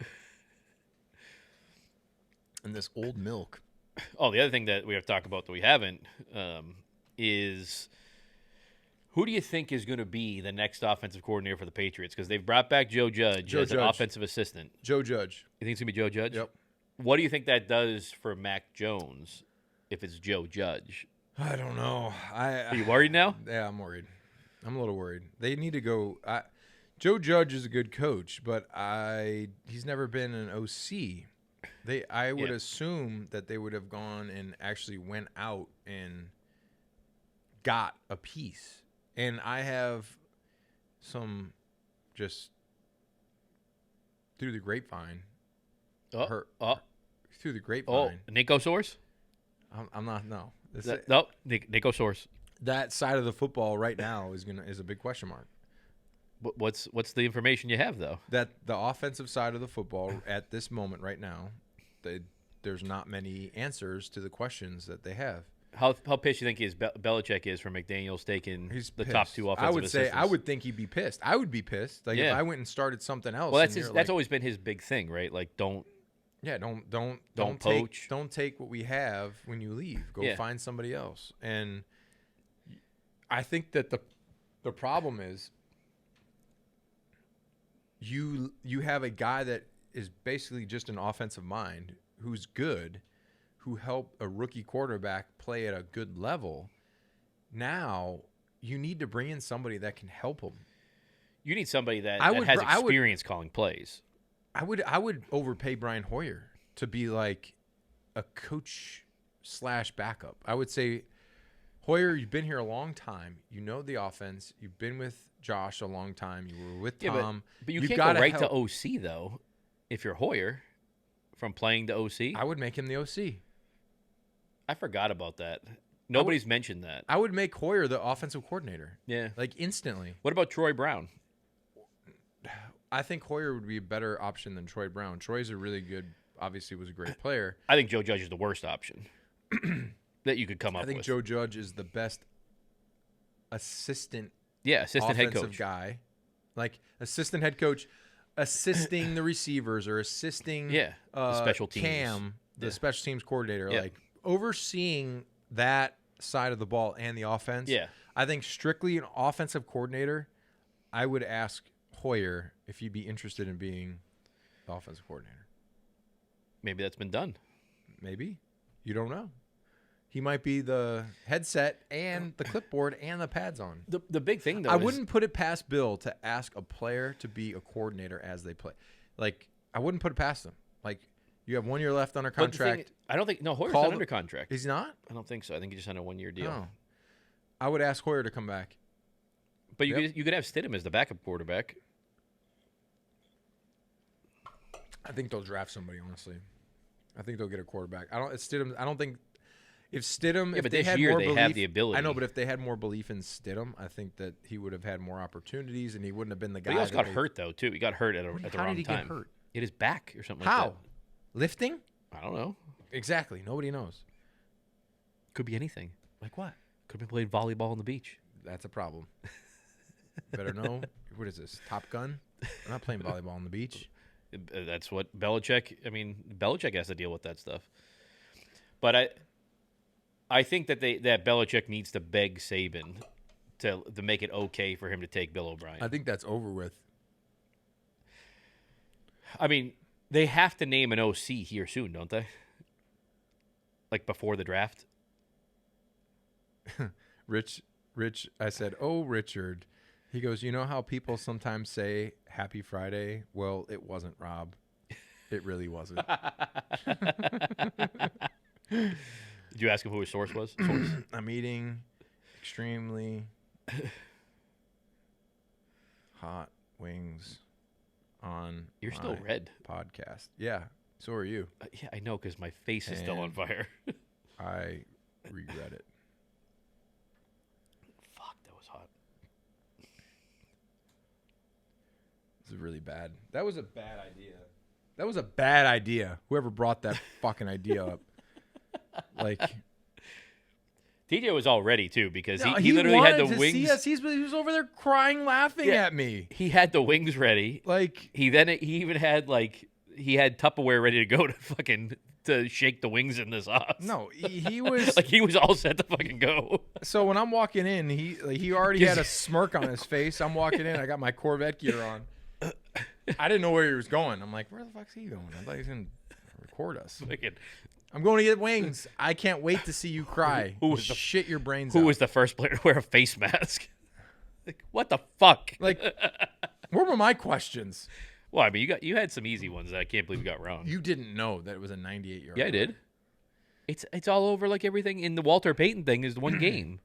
Speaker 1: And this old milk.
Speaker 2: Oh, the other thing that we have to talk about that we haven't is who do you think is going to be the next offensive coordinator for the Patriots? Because they've brought back Joe Judge as an offensive assistant.
Speaker 1: Joe Judge.
Speaker 2: You think it's going to be Joe Judge?
Speaker 1: Yep.
Speaker 2: What do you think that does for Mac Jones if it's Joe Judge?
Speaker 1: I don't know.
Speaker 2: Are you worried now?
Speaker 1: Yeah, I'm worried. I'm a little worried. They need to go. Joe Judge is a good coach, but he's never been an OC. I would assume that they would have gone and actually went out and got a piece. And I have some just through the grapevine. Through the grapevine.
Speaker 2: Ninko source?
Speaker 1: I'm not. No.
Speaker 2: Ninko source.
Speaker 1: That side of the football right now is a big question mark.
Speaker 2: What's the information you have though?
Speaker 1: That the offensive side of the football at this moment right now, there's not many answers to the questions that they have.
Speaker 2: How pissed you think Belichick is for McDaniels taking the
Speaker 1: pissed.
Speaker 2: top two offensive assistants?
Speaker 1: I would think he'd be pissed. I would be pissed. Like if I went and started something else.
Speaker 2: Well, that's always been his big thing, right? Like don't poach.
Speaker 1: Don't take what we have when you leave. Go find somebody else. And I think that the problem is you have a guy that is basically just an offensive mind who's good, who helped a rookie quarterback play at a good level. Now you need to bring in somebody that can help him.
Speaker 2: You need somebody that has experience calling plays.
Speaker 1: I would overpay Brian Hoyer to be like a coach / backup. I would say, Hoyer, you've been here a long time. You know the offense. You've been with Josh a long time. You were with Tom.
Speaker 2: But you can't go right to OC, though, if you're Hoyer, from playing to OC.
Speaker 1: I would make him the OC.
Speaker 2: I forgot about that. Nobody's mentioned that.
Speaker 1: I would make Hoyer the offensive coordinator.
Speaker 2: Yeah.
Speaker 1: Like instantly.
Speaker 2: What about Troy Brown?
Speaker 1: I think Hoyer would be a better option than Troy Brown. Troy's a really good, obviously was a great player.
Speaker 2: I think Joe Judge is the worst option that you could come up with.
Speaker 1: I think Joe Judge is the best assistant
Speaker 2: assistant head coach
Speaker 1: guy. Like assistant head coach, assisting the receivers or assisting
Speaker 2: the special teams.
Speaker 1: Cam, the special teams coordinator, like overseeing that side of the ball and the offense.
Speaker 2: Yeah.
Speaker 1: I think strictly an offensive coordinator, I would ask Hoyer if he'd be interested in being the offensive coordinator.
Speaker 2: Maybe that's been done.
Speaker 1: Maybe. You don't know. He might be the headset and the clipboard and the pads on.
Speaker 2: The big thing, though,
Speaker 1: I wouldn't put it past Bill to ask a player to be a coordinator as they play. Like, I wouldn't put it past him. Like, you have 1 year left under contract.
Speaker 2: I don't think Hoyer's not under contract.
Speaker 1: Is he not?
Speaker 2: I don't think so. I think he just signed a 1 year deal.
Speaker 1: No. I would ask Hoyer to come back.
Speaker 2: But you could have Stidham as the backup quarterback.
Speaker 1: I think they'll draft somebody, honestly. I think they'll get a quarterback. I don't think if Stidham, if
Speaker 2: but
Speaker 1: they
Speaker 2: this
Speaker 1: had
Speaker 2: year
Speaker 1: more
Speaker 2: they
Speaker 1: belief,
Speaker 2: have the ability.
Speaker 1: I know, but if they had more belief in Stidham, I think that he would have had more opportunities and he wouldn't have been the guy.
Speaker 2: But he also got hurt though too. He got hurt at the wrong time.
Speaker 1: How did he get hurt?
Speaker 2: It is back or something
Speaker 1: How?
Speaker 2: like that.
Speaker 1: Lifting?
Speaker 2: I don't know.
Speaker 1: Exactly. Nobody knows.
Speaker 2: Could be anything.
Speaker 1: Like what?
Speaker 2: Could have been playing volleyball on the beach.
Speaker 1: That's a problem. Better know. What is this? Top Gun? I'm not playing volleyball on the beach.
Speaker 2: That's what Belichick. I mean, Belichick has to deal with that stuff. But I think that Belichick needs to beg Saban to make it okay for him to take Bill O'Brien.
Speaker 1: I think that's over with.
Speaker 2: I mean, they have to name an OC here soon, don't they? Like before the draft.
Speaker 1: Rich, I said, "Oh, Richard." He goes, "You know how people sometimes say Happy Friday? Well, it wasn't, Rob. It really wasn't."
Speaker 2: Did you ask him who his source was?
Speaker 1: I'm eating extremely hot wings on
Speaker 2: You're still
Speaker 1: my
Speaker 2: red.
Speaker 1: podcast. Yeah, so are you.
Speaker 2: Yeah, I know because my face is still on
Speaker 1: And-
Speaker 2: fire.
Speaker 1: I regret it.
Speaker 2: Fuck, that was hot.
Speaker 1: This is really bad. That was a bad idea. That was a bad idea. Whoever brought that fucking idea up. Like,
Speaker 2: TJ was all ready too because
Speaker 1: no,
Speaker 2: he literally had the
Speaker 1: wanted to
Speaker 2: wings.
Speaker 1: see us. He was over there crying, laughing
Speaker 2: Yeah.
Speaker 1: at me.
Speaker 2: He had the wings ready.
Speaker 1: Like,
Speaker 2: He even had he had Tupperware ready to go to fucking to shake the wings in the sauce.
Speaker 1: no, he was.
Speaker 2: Like he was all set to fucking go.
Speaker 1: So when I'm walking in, he already had a smirk on his face. I'm walking in. I got my Corvette gear on. I didn't know where he was going. I'm like, where the fuck's he going? I thought he was gonna record us.
Speaker 2: Fucking-
Speaker 1: I'm going to get wings. I can't wait to see you cry.
Speaker 2: Who was the-
Speaker 1: shit your brains
Speaker 2: Who
Speaker 1: out.
Speaker 2: was the first player to wear a face mask? Like, what the fuck?
Speaker 1: Like, where were my questions?
Speaker 2: Well, I mean, you had some easy ones that I can't believe you got wrong.
Speaker 1: You didn't know that it was a 98-yard.
Speaker 2: Yeah, I did. It's all over like everything in the Walter Payton thing is the one game.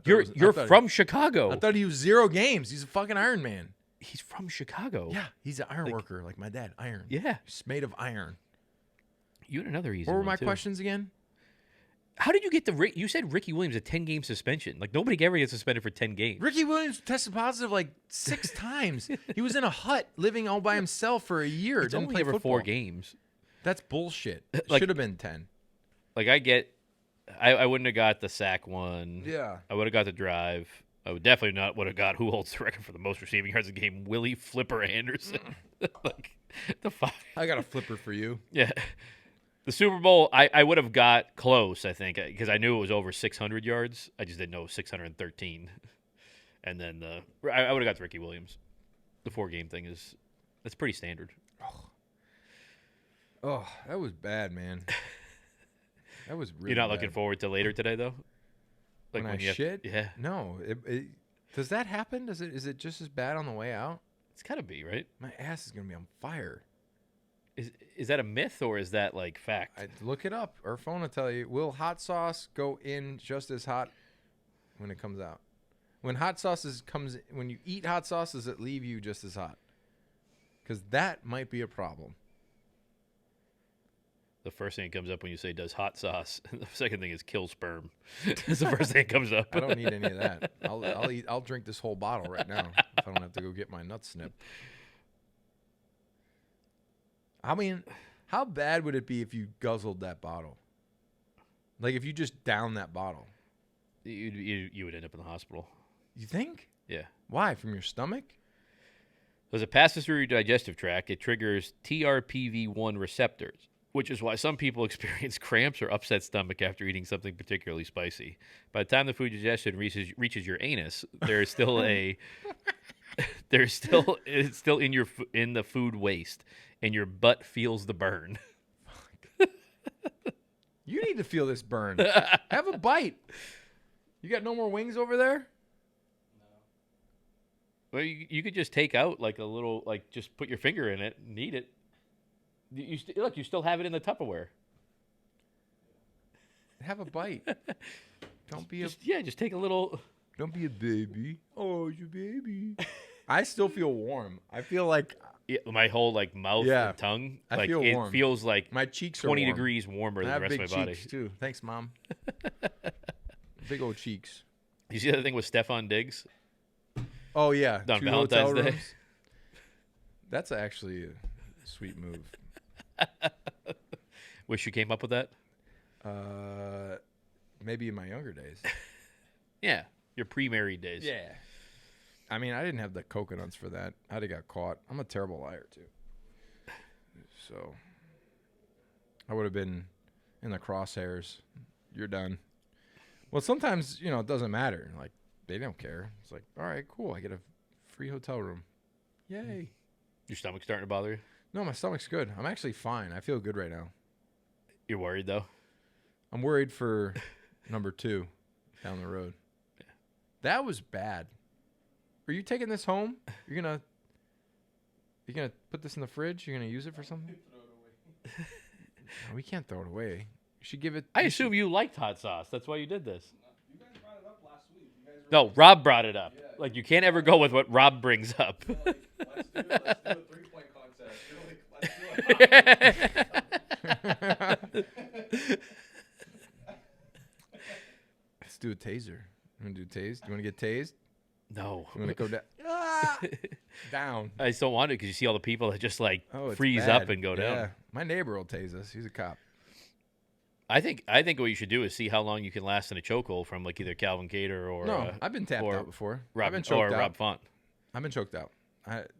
Speaker 2: You're from Chicago.
Speaker 1: I thought he was 0 games. He's a fucking Iron Man.
Speaker 2: He's from Chicago.
Speaker 1: Yeah, he's an iron worker like my dad. Iron.
Speaker 2: Yeah.
Speaker 1: He's made of iron.
Speaker 2: You had another easy
Speaker 1: What were
Speaker 2: one,
Speaker 1: my
Speaker 2: too.
Speaker 1: questions again?
Speaker 2: How did you get you said Ricky Williams a 10-game suspension? Like nobody ever gets suspended for 10 games.
Speaker 1: Ricky Williams tested positive like 6 times. He was in a hut living all by himself for a year.
Speaker 2: It's
Speaker 1: Didn't
Speaker 2: only
Speaker 1: play
Speaker 2: ever
Speaker 1: football.
Speaker 2: 4 games.
Speaker 1: That's bullshit.
Speaker 2: Like-
Speaker 1: Should have been 10.
Speaker 2: Like I wouldn't have got the sack one.
Speaker 1: Yeah.
Speaker 2: I would have got the drive. I would definitely not would have got who holds the record for the most receiving yards in the game, Willie Flipper Anderson. Like the fuck.
Speaker 1: I got a flipper for you.
Speaker 2: Yeah. The Super Bowl, I would have got close, I think, because I knew it was over 600 yards. I just didn't know 613. And then I would have got to Ricky Williams. The 4-game thing that's pretty standard.
Speaker 1: Oh, that was bad, man. That was really
Speaker 2: You're not
Speaker 1: bad.
Speaker 2: looking forward to later today, though? Like
Speaker 1: when I
Speaker 2: you have-
Speaker 1: shit?
Speaker 2: yeah.
Speaker 1: No. Does that happen? Is it just as bad on the way out?
Speaker 2: It's got to be, right?
Speaker 1: My ass is going to be on fire.
Speaker 2: Is that a myth or is that like fact?
Speaker 1: I look it up. Our phone will tell you. Will hot sauce go in just as hot when it comes out? When when you eat hot sauce, does it leave you just as hot? Because that might be a problem.
Speaker 2: The first thing that comes up when you say does hot sauce. The second thing is kill sperm. That's the first thing that comes up.
Speaker 1: I don't need any of that. I'll drink this whole bottle right now if I don't have to go get my nuts snipped. I mean, how bad would it be if you guzzled that bottle? Like if you just downed that bottle.
Speaker 2: You would end up in the hospital.
Speaker 1: You think?
Speaker 2: Yeah.
Speaker 1: Why? From your stomach?
Speaker 2: As it passes through your digestive tract, it triggers TRPV1 receptors, which is why some people experience cramps or upset stomach after eating something particularly spicy. By the time the food digestion reaches your anus, there is still it's still in the food waste, and your butt feels the burn.
Speaker 1: You need to feel this burn. Have a bite. You got no more wings over there?
Speaker 2: Well, you could just take out like a little, like just put your finger in it and eat it. Look, you still have it in the Tupperware.
Speaker 1: Have a bite. Don't be
Speaker 2: Just take a little.
Speaker 1: Don't be a baby. Oh, you baby. I still feel warm. I feel like
Speaker 2: Yeah, my whole like mouth
Speaker 1: Yeah,
Speaker 2: and tongue,
Speaker 1: I
Speaker 2: like
Speaker 1: feel
Speaker 2: it
Speaker 1: warm.
Speaker 2: feels like
Speaker 1: my cheeks
Speaker 2: 20
Speaker 1: are warm.
Speaker 2: degrees warmer
Speaker 1: I
Speaker 2: than
Speaker 1: have
Speaker 2: the rest
Speaker 1: big
Speaker 2: of my body.
Speaker 1: cheeks too. Thanks, Mom. Big old cheeks.
Speaker 2: You see that thing with Stefan Diggs?
Speaker 1: Oh yeah,
Speaker 2: On
Speaker 1: 2
Speaker 2: Valentine's
Speaker 1: hotel
Speaker 2: Day.
Speaker 1: rooms. That's actually a sweet move.
Speaker 2: Wish you came up with that.
Speaker 1: Maybe in my younger days.
Speaker 2: Yeah, your pre-married days.
Speaker 1: Yeah. I mean, I didn't have the coconuts for that. I'd have got caught. I'm a terrible liar too. So I would have been in the crosshairs. You're done. Well, sometimes, it doesn't matter. Like, they don't care. It's like, all right, cool. I get a free hotel room. Yay.
Speaker 2: Your stomach's starting to bother you.
Speaker 1: No, my stomach's good. I'm actually fine. I feel good right now.
Speaker 2: You're worried though.
Speaker 1: I'm worried for number 2 down the road. That was bad. Are you taking this home? You're gonna put this in the fridge? You're gonna use it for something? No, we can't throw it away. You should give it.
Speaker 2: I assume you liked hot sauce. That's why you did this.
Speaker 3: You guys brought it up last week. You guys
Speaker 2: No, Rob brought it up. Like, you can't ever go with what Rob brings up.
Speaker 3: You're like, let's do a 3-point contest. You're like, let's do it.
Speaker 1: Let's do a taser. You want to do tased? You want to get tased?
Speaker 2: No.
Speaker 1: You want to go down? Down.
Speaker 2: I just don't want it because you see all the people that just, like,
Speaker 1: Oh, it's
Speaker 2: freeze
Speaker 1: bad.
Speaker 2: up and go
Speaker 1: Yeah.
Speaker 2: down.
Speaker 1: My neighbor will tase us. He's a cop.
Speaker 2: I think what you should do is see how long you can last in a chokehold from, like, either Calvin Cater or
Speaker 1: No, I've been tapped
Speaker 2: or
Speaker 1: out before.
Speaker 2: Rob,
Speaker 1: I've been choked out.
Speaker 2: Rob Font.
Speaker 1: I've been choked out.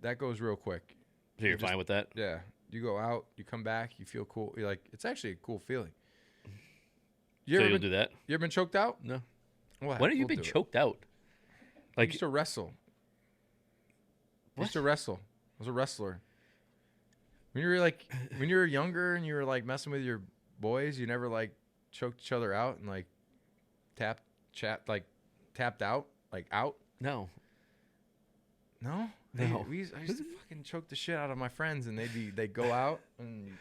Speaker 1: That goes real quick.
Speaker 2: So you're
Speaker 1: just-
Speaker 2: fine with that?
Speaker 1: Yeah. You go out, you come back, you feel cool. You're like, it's actually a cool feeling.
Speaker 2: So
Speaker 1: You
Speaker 2: you'll
Speaker 1: ever
Speaker 2: do that?
Speaker 1: been choked out?
Speaker 2: No.
Speaker 1: What?
Speaker 2: When have you
Speaker 1: We'll
Speaker 2: been
Speaker 1: do it.
Speaker 2: choked out?
Speaker 1: I
Speaker 2: Like,
Speaker 1: used to wrestle. I used
Speaker 2: What?
Speaker 1: to wrestle. I was a wrestler. When you were younger and you were like messing with your boys, you never like choked each other out and like tapped out, like out.
Speaker 2: no.
Speaker 1: No,
Speaker 2: No.
Speaker 1: I used to fucking choke the shit out of my friends, and they'd go out and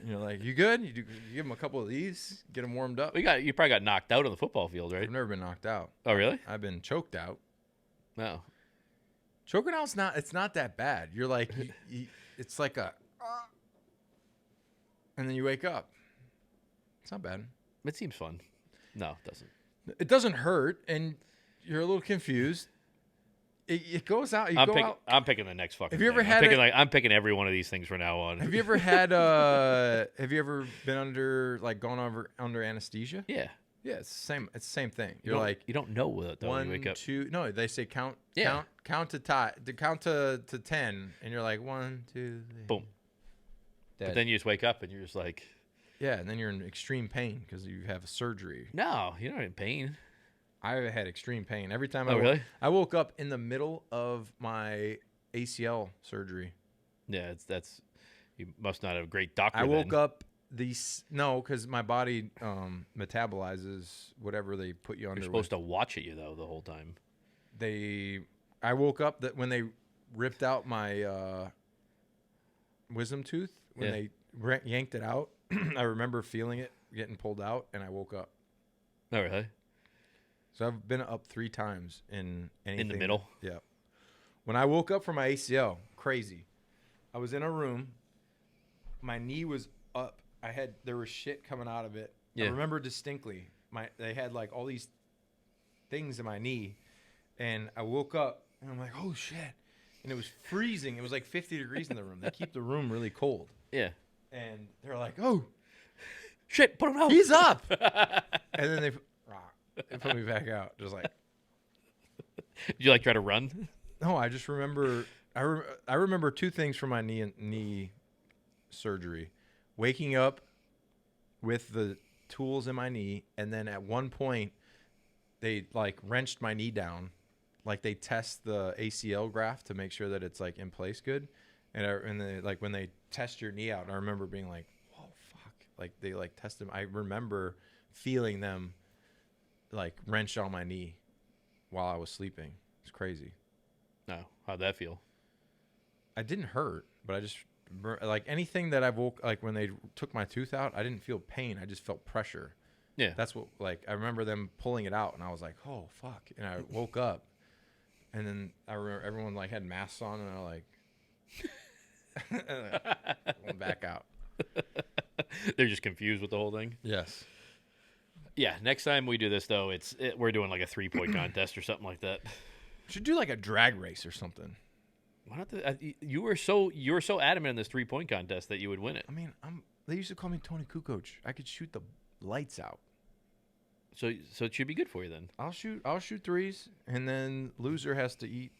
Speaker 1: you're like, you good? You give them a couple of these, get them warmed up.
Speaker 2: You probably got knocked out on the football field, right?
Speaker 1: I've never been knocked out.
Speaker 2: Oh, really?
Speaker 1: I've been choked out.
Speaker 2: No.
Speaker 1: Choking out's it's not that bad. You're like, it's like a, and then you wake up. It's not bad.
Speaker 2: It seems fun. No, it doesn't.
Speaker 1: It doesn't hurt, and you're a little confused. It goes out.
Speaker 2: I'm picking the next fucking.
Speaker 1: Have you ever
Speaker 2: thing.
Speaker 1: had
Speaker 2: I'm picking every one of these things from now on.
Speaker 1: Have you ever had? Have you ever been under anesthesia?
Speaker 2: Yeah.
Speaker 1: Yeah, it's the same. It's the same thing.
Speaker 2: You
Speaker 1: You're
Speaker 2: don't-
Speaker 1: like
Speaker 2: you don't know what though. When you wake up.
Speaker 1: 2. No, they say count.
Speaker 2: Yeah.
Speaker 1: Count to 10, and you're like 1, 2, 3.
Speaker 2: Boom.
Speaker 1: Dead.
Speaker 2: But then you just wake up and you're just like,
Speaker 1: Yeah, and then you're in extreme pain because you have a surgery.
Speaker 2: no, you're not in pain.
Speaker 1: I had extreme pain every time.
Speaker 2: Oh, really?
Speaker 1: I woke up in the middle of my ACL surgery.
Speaker 2: Yeah, that's. You must not have a great doctor.
Speaker 1: I woke
Speaker 2: then.
Speaker 1: up because my body metabolizes whatever they put you under.
Speaker 2: You're supposed to watch it, though, the whole time.
Speaker 1: I woke up that when they ripped out my wisdom tooth, when they yanked it out, I remember feeling it getting pulled out, and I woke up.
Speaker 2: Oh, really?
Speaker 1: So I've been up 3 times in anything.
Speaker 2: In the middle?
Speaker 1: Yeah. When I woke up from my ACL, crazy. I was in a room. My knee was up. There was shit coming out of it.
Speaker 2: Yeah.
Speaker 1: I remember distinctly. They had like all these things in my knee, and I woke up and I'm like, oh shit. And it was freezing. It was like 50 degrees in the room. They keep the room really cold.
Speaker 2: Yeah.
Speaker 1: And they're like, oh,
Speaker 2: Shit, put him out.
Speaker 1: he's up. And then they put me back out. Just like,
Speaker 2: Did you like try to run?
Speaker 1: no, I just remember. I remember 2 things from my knee surgery: waking up with the tools in my knee, and then at one point they like wrenched my knee down, like they test the ACL graft to make sure that it's like in place good, and they, like when they test your knee out, I remember being like, whoa, fuck! Like they like test them. I remember feeling them like wrench on my knee while I was sleeping. It's crazy.
Speaker 2: No. How'd that feel?
Speaker 1: I didn't hurt, but I just like anything that I woke like when they took my tooth out, I didn't feel pain. I just felt pressure.
Speaker 2: Yeah.
Speaker 1: That's what like I remember them pulling it out, and I was like, oh fuck! And I woke up, and then I remember everyone like had masks on, and I went back out.
Speaker 2: They're just confused with the whole thing.
Speaker 1: Yes.
Speaker 2: Yeah. Next time we do this, though, we're doing like a 3-point contest or something like that.
Speaker 1: Should do like a drag race or something.
Speaker 2: Why not? You were so adamant in this 3-point contest that you would win it.
Speaker 1: I mean, they used to call me Tony Kukoc. I could shoot the lights out.
Speaker 2: So it should be good for you then.
Speaker 1: I'll shoot threes, and then loser has to eat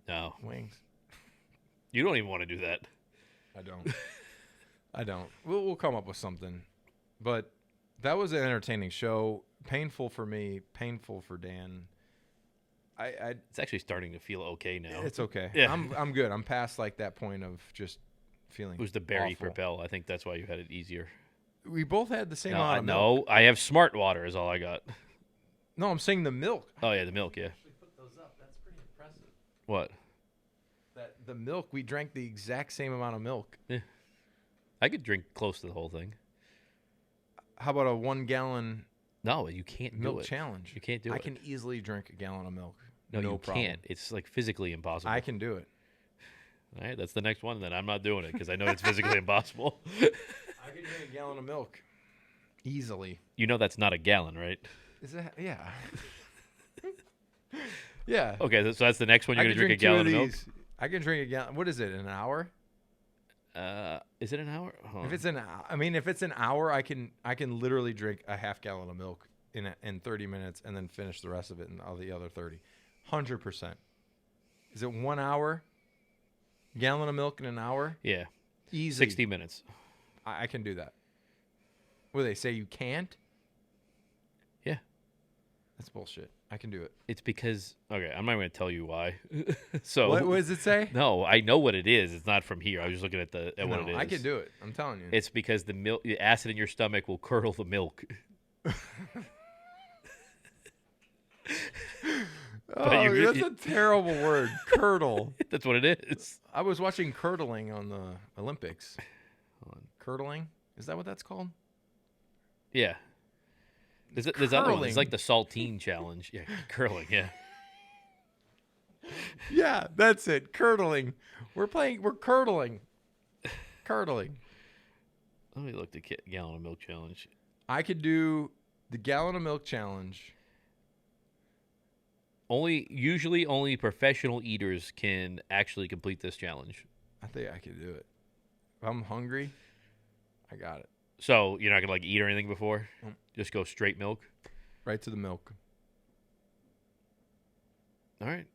Speaker 2: No,
Speaker 1: wings.
Speaker 2: you don't even want to do that.
Speaker 1: I don't. I don't. We'll come up with something. But that was an entertaining show. Painful for me. Painful for Dan.
Speaker 2: It's actually starting to feel okay now.
Speaker 1: It's okay.
Speaker 2: Yeah.
Speaker 1: I'm good. I'm past like that point of just feeling.
Speaker 2: It was the berry
Speaker 1: awful.
Speaker 2: propel. I think that's why you had it easier.
Speaker 1: We both had the same amount of milk.
Speaker 2: No, I have smart water is all I got.
Speaker 1: No, I'm saying the milk.
Speaker 2: Oh yeah, the milk. Yeah.
Speaker 3: Actually put those up. That's pretty impressive.
Speaker 2: What?
Speaker 1: That the milk. We drank the exact same amount of milk.
Speaker 2: I could drink close to the whole thing.
Speaker 1: How about a 1 gallon
Speaker 2: No, you can't do
Speaker 1: Milk
Speaker 2: it.
Speaker 1: challenge.
Speaker 2: You can't do
Speaker 1: I
Speaker 2: it.
Speaker 1: can easily drink a gallon of milk.
Speaker 2: No, you
Speaker 1: problem.
Speaker 2: can't. It's like physically impossible.
Speaker 1: I can do it.
Speaker 2: All right, that's the next one. Then I'm not doing it because I know it's physically impossible.
Speaker 1: I can drink a gallon of milk easily.
Speaker 2: You know that's not a gallon, right?
Speaker 1: Is that? Yeah. Yeah.
Speaker 2: Okay, so that's the next one. You're
Speaker 1: I
Speaker 2: gonna
Speaker 1: can
Speaker 2: drink a
Speaker 1: two
Speaker 2: gallon of milk.
Speaker 1: these. I can drink a gallon. What is it? An hour?
Speaker 2: Is it an hour? Hold
Speaker 1: If
Speaker 2: on.
Speaker 1: it's an hour, I can literally drink a half gallon of milk in 30 minutes and then finish the rest of it in all the other 30. 100%. Is it 1 hour? Gallon of milk in an hour?
Speaker 2: Yeah,
Speaker 1: Easy.
Speaker 2: 60 minutes.
Speaker 1: I can do that. What do they say? You can't?
Speaker 2: Yeah.
Speaker 1: That's bullshit. I can do it.
Speaker 2: It's because I'm not going to tell you why. So
Speaker 1: What does it say?
Speaker 2: No, I know what it is. It's not from here. I was just looking at what it is.
Speaker 1: I can do it. I'm telling you.
Speaker 2: It's because the acid in your stomach will curdle the milk.
Speaker 1: That's a terrible word. Curdle.
Speaker 2: That's what it is.
Speaker 1: I was watching curdling on the Olympics. Hold on. Curdling? Is that what that's called?
Speaker 2: Yeah. There's other one. It's
Speaker 1: Curling.
Speaker 2: like the saltine challenge. Yeah, curling. Yeah.
Speaker 1: Yeah, that's it. Curdling. We're curdling. Curdling.
Speaker 2: Let me look the gallon of milk challenge.
Speaker 1: I could do the gallon of milk challenge.
Speaker 2: Usually only professional eaters can actually complete this challenge.
Speaker 1: I think I could do it. If I'm hungry, I got it.
Speaker 2: So you're not gonna eat or anything before?
Speaker 1: Nope.
Speaker 2: Just go straight milk.
Speaker 1: Right to the milk.
Speaker 2: All right.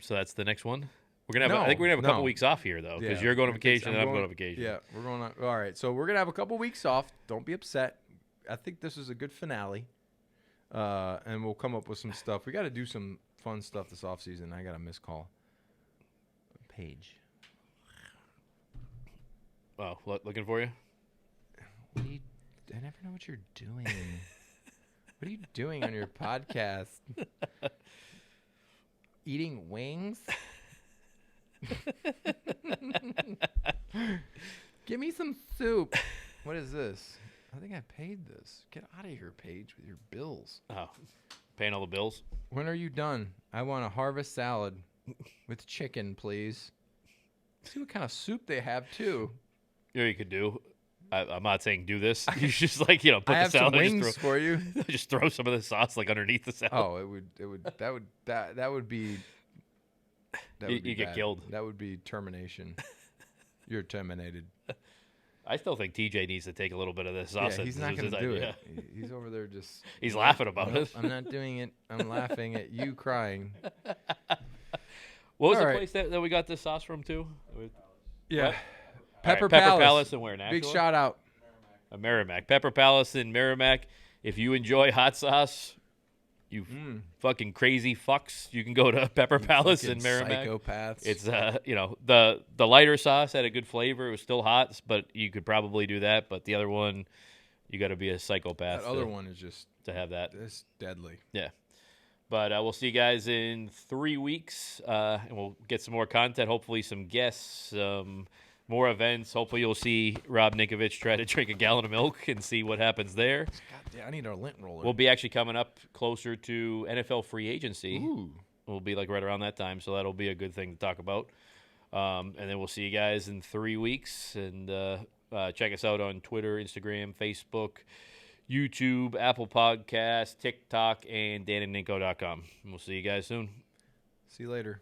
Speaker 2: So that's the next one. We're gonna have. I think we're gonna have a couple weeks off here though, because
Speaker 1: Yeah,
Speaker 2: you're going on
Speaker 1: because
Speaker 2: vacation and I'm going on vacation.
Speaker 1: Yeah, we're going on. All right, so we're gonna have a couple weeks off. Don't be upset. I think this is a good finale, and we'll come up with some stuff. We got to do some fun stuff this off season. I got a missed call. Paige.
Speaker 2: Oh, looking for you.
Speaker 1: I never know what you're doing. What are you doing on your podcast? Eating wings? Give me some soup. What is this? I think I paid this. Get out of here, Paige, with your bills.
Speaker 2: Oh, paying all the bills.
Speaker 1: When are you done? I want a harvest salad with chicken, please. See what kind of soup they have, too.
Speaker 2: You know what you could do? I'm not saying do this. You just put
Speaker 1: I
Speaker 2: the
Speaker 1: have
Speaker 2: salad.
Speaker 1: some wings for you.
Speaker 2: Just throw some of the sauce underneath the salad.
Speaker 1: Oh, that would be.
Speaker 2: You get
Speaker 1: bad.
Speaker 2: killed.
Speaker 1: That would be termination. You're terminated.
Speaker 2: I still think TJ needs to take a little bit of this sauce.
Speaker 1: Yeah, he's not going to do it. He's over there just.
Speaker 2: He's laughing about
Speaker 1: Nope,
Speaker 2: it.
Speaker 1: I'm not doing it. I'm laughing at you crying.
Speaker 2: What was
Speaker 1: All
Speaker 2: the
Speaker 1: right.
Speaker 2: place that we got this sauce from too?
Speaker 1: Yeah.
Speaker 2: What?
Speaker 1: Pepper
Speaker 2: Pepper
Speaker 1: Palace.
Speaker 2: Palace and where?
Speaker 1: Big
Speaker 2: Nashua?
Speaker 1: shout out.
Speaker 2: Merrimack. Pepper Palace in Merrimack. If you enjoy hot sauce, you fucking crazy fucks, you can go to Pepper Palace in
Speaker 1: Fucking
Speaker 2: Merrimack.
Speaker 1: Psychopaths.
Speaker 2: It's the lighter sauce had a good flavor. It was still hot, but you could probably do that. But the other one, you got to be a psychopath.
Speaker 1: that other one is just
Speaker 2: to have that.
Speaker 1: it's deadly.
Speaker 2: Yeah. But we'll see you guys in 3 weeks, and we'll get some more content. Hopefully, some guests, more events. Hopefully, you'll see Rob Ninkovich try to drink a gallon of milk and see what happens there.
Speaker 1: God damn, I need our lint roller.
Speaker 2: We'll be actually coming up closer to NFL free agency.
Speaker 1: Ooh.
Speaker 2: We'll be right around that time, so that'll be a good thing to talk about. And then we'll see you guys in 3 weeks. And check us out on Twitter, Instagram, Facebook, YouTube, Apple Podcasts, TikTok, and danandninko.com. And we'll see you guys soon.
Speaker 1: See you later.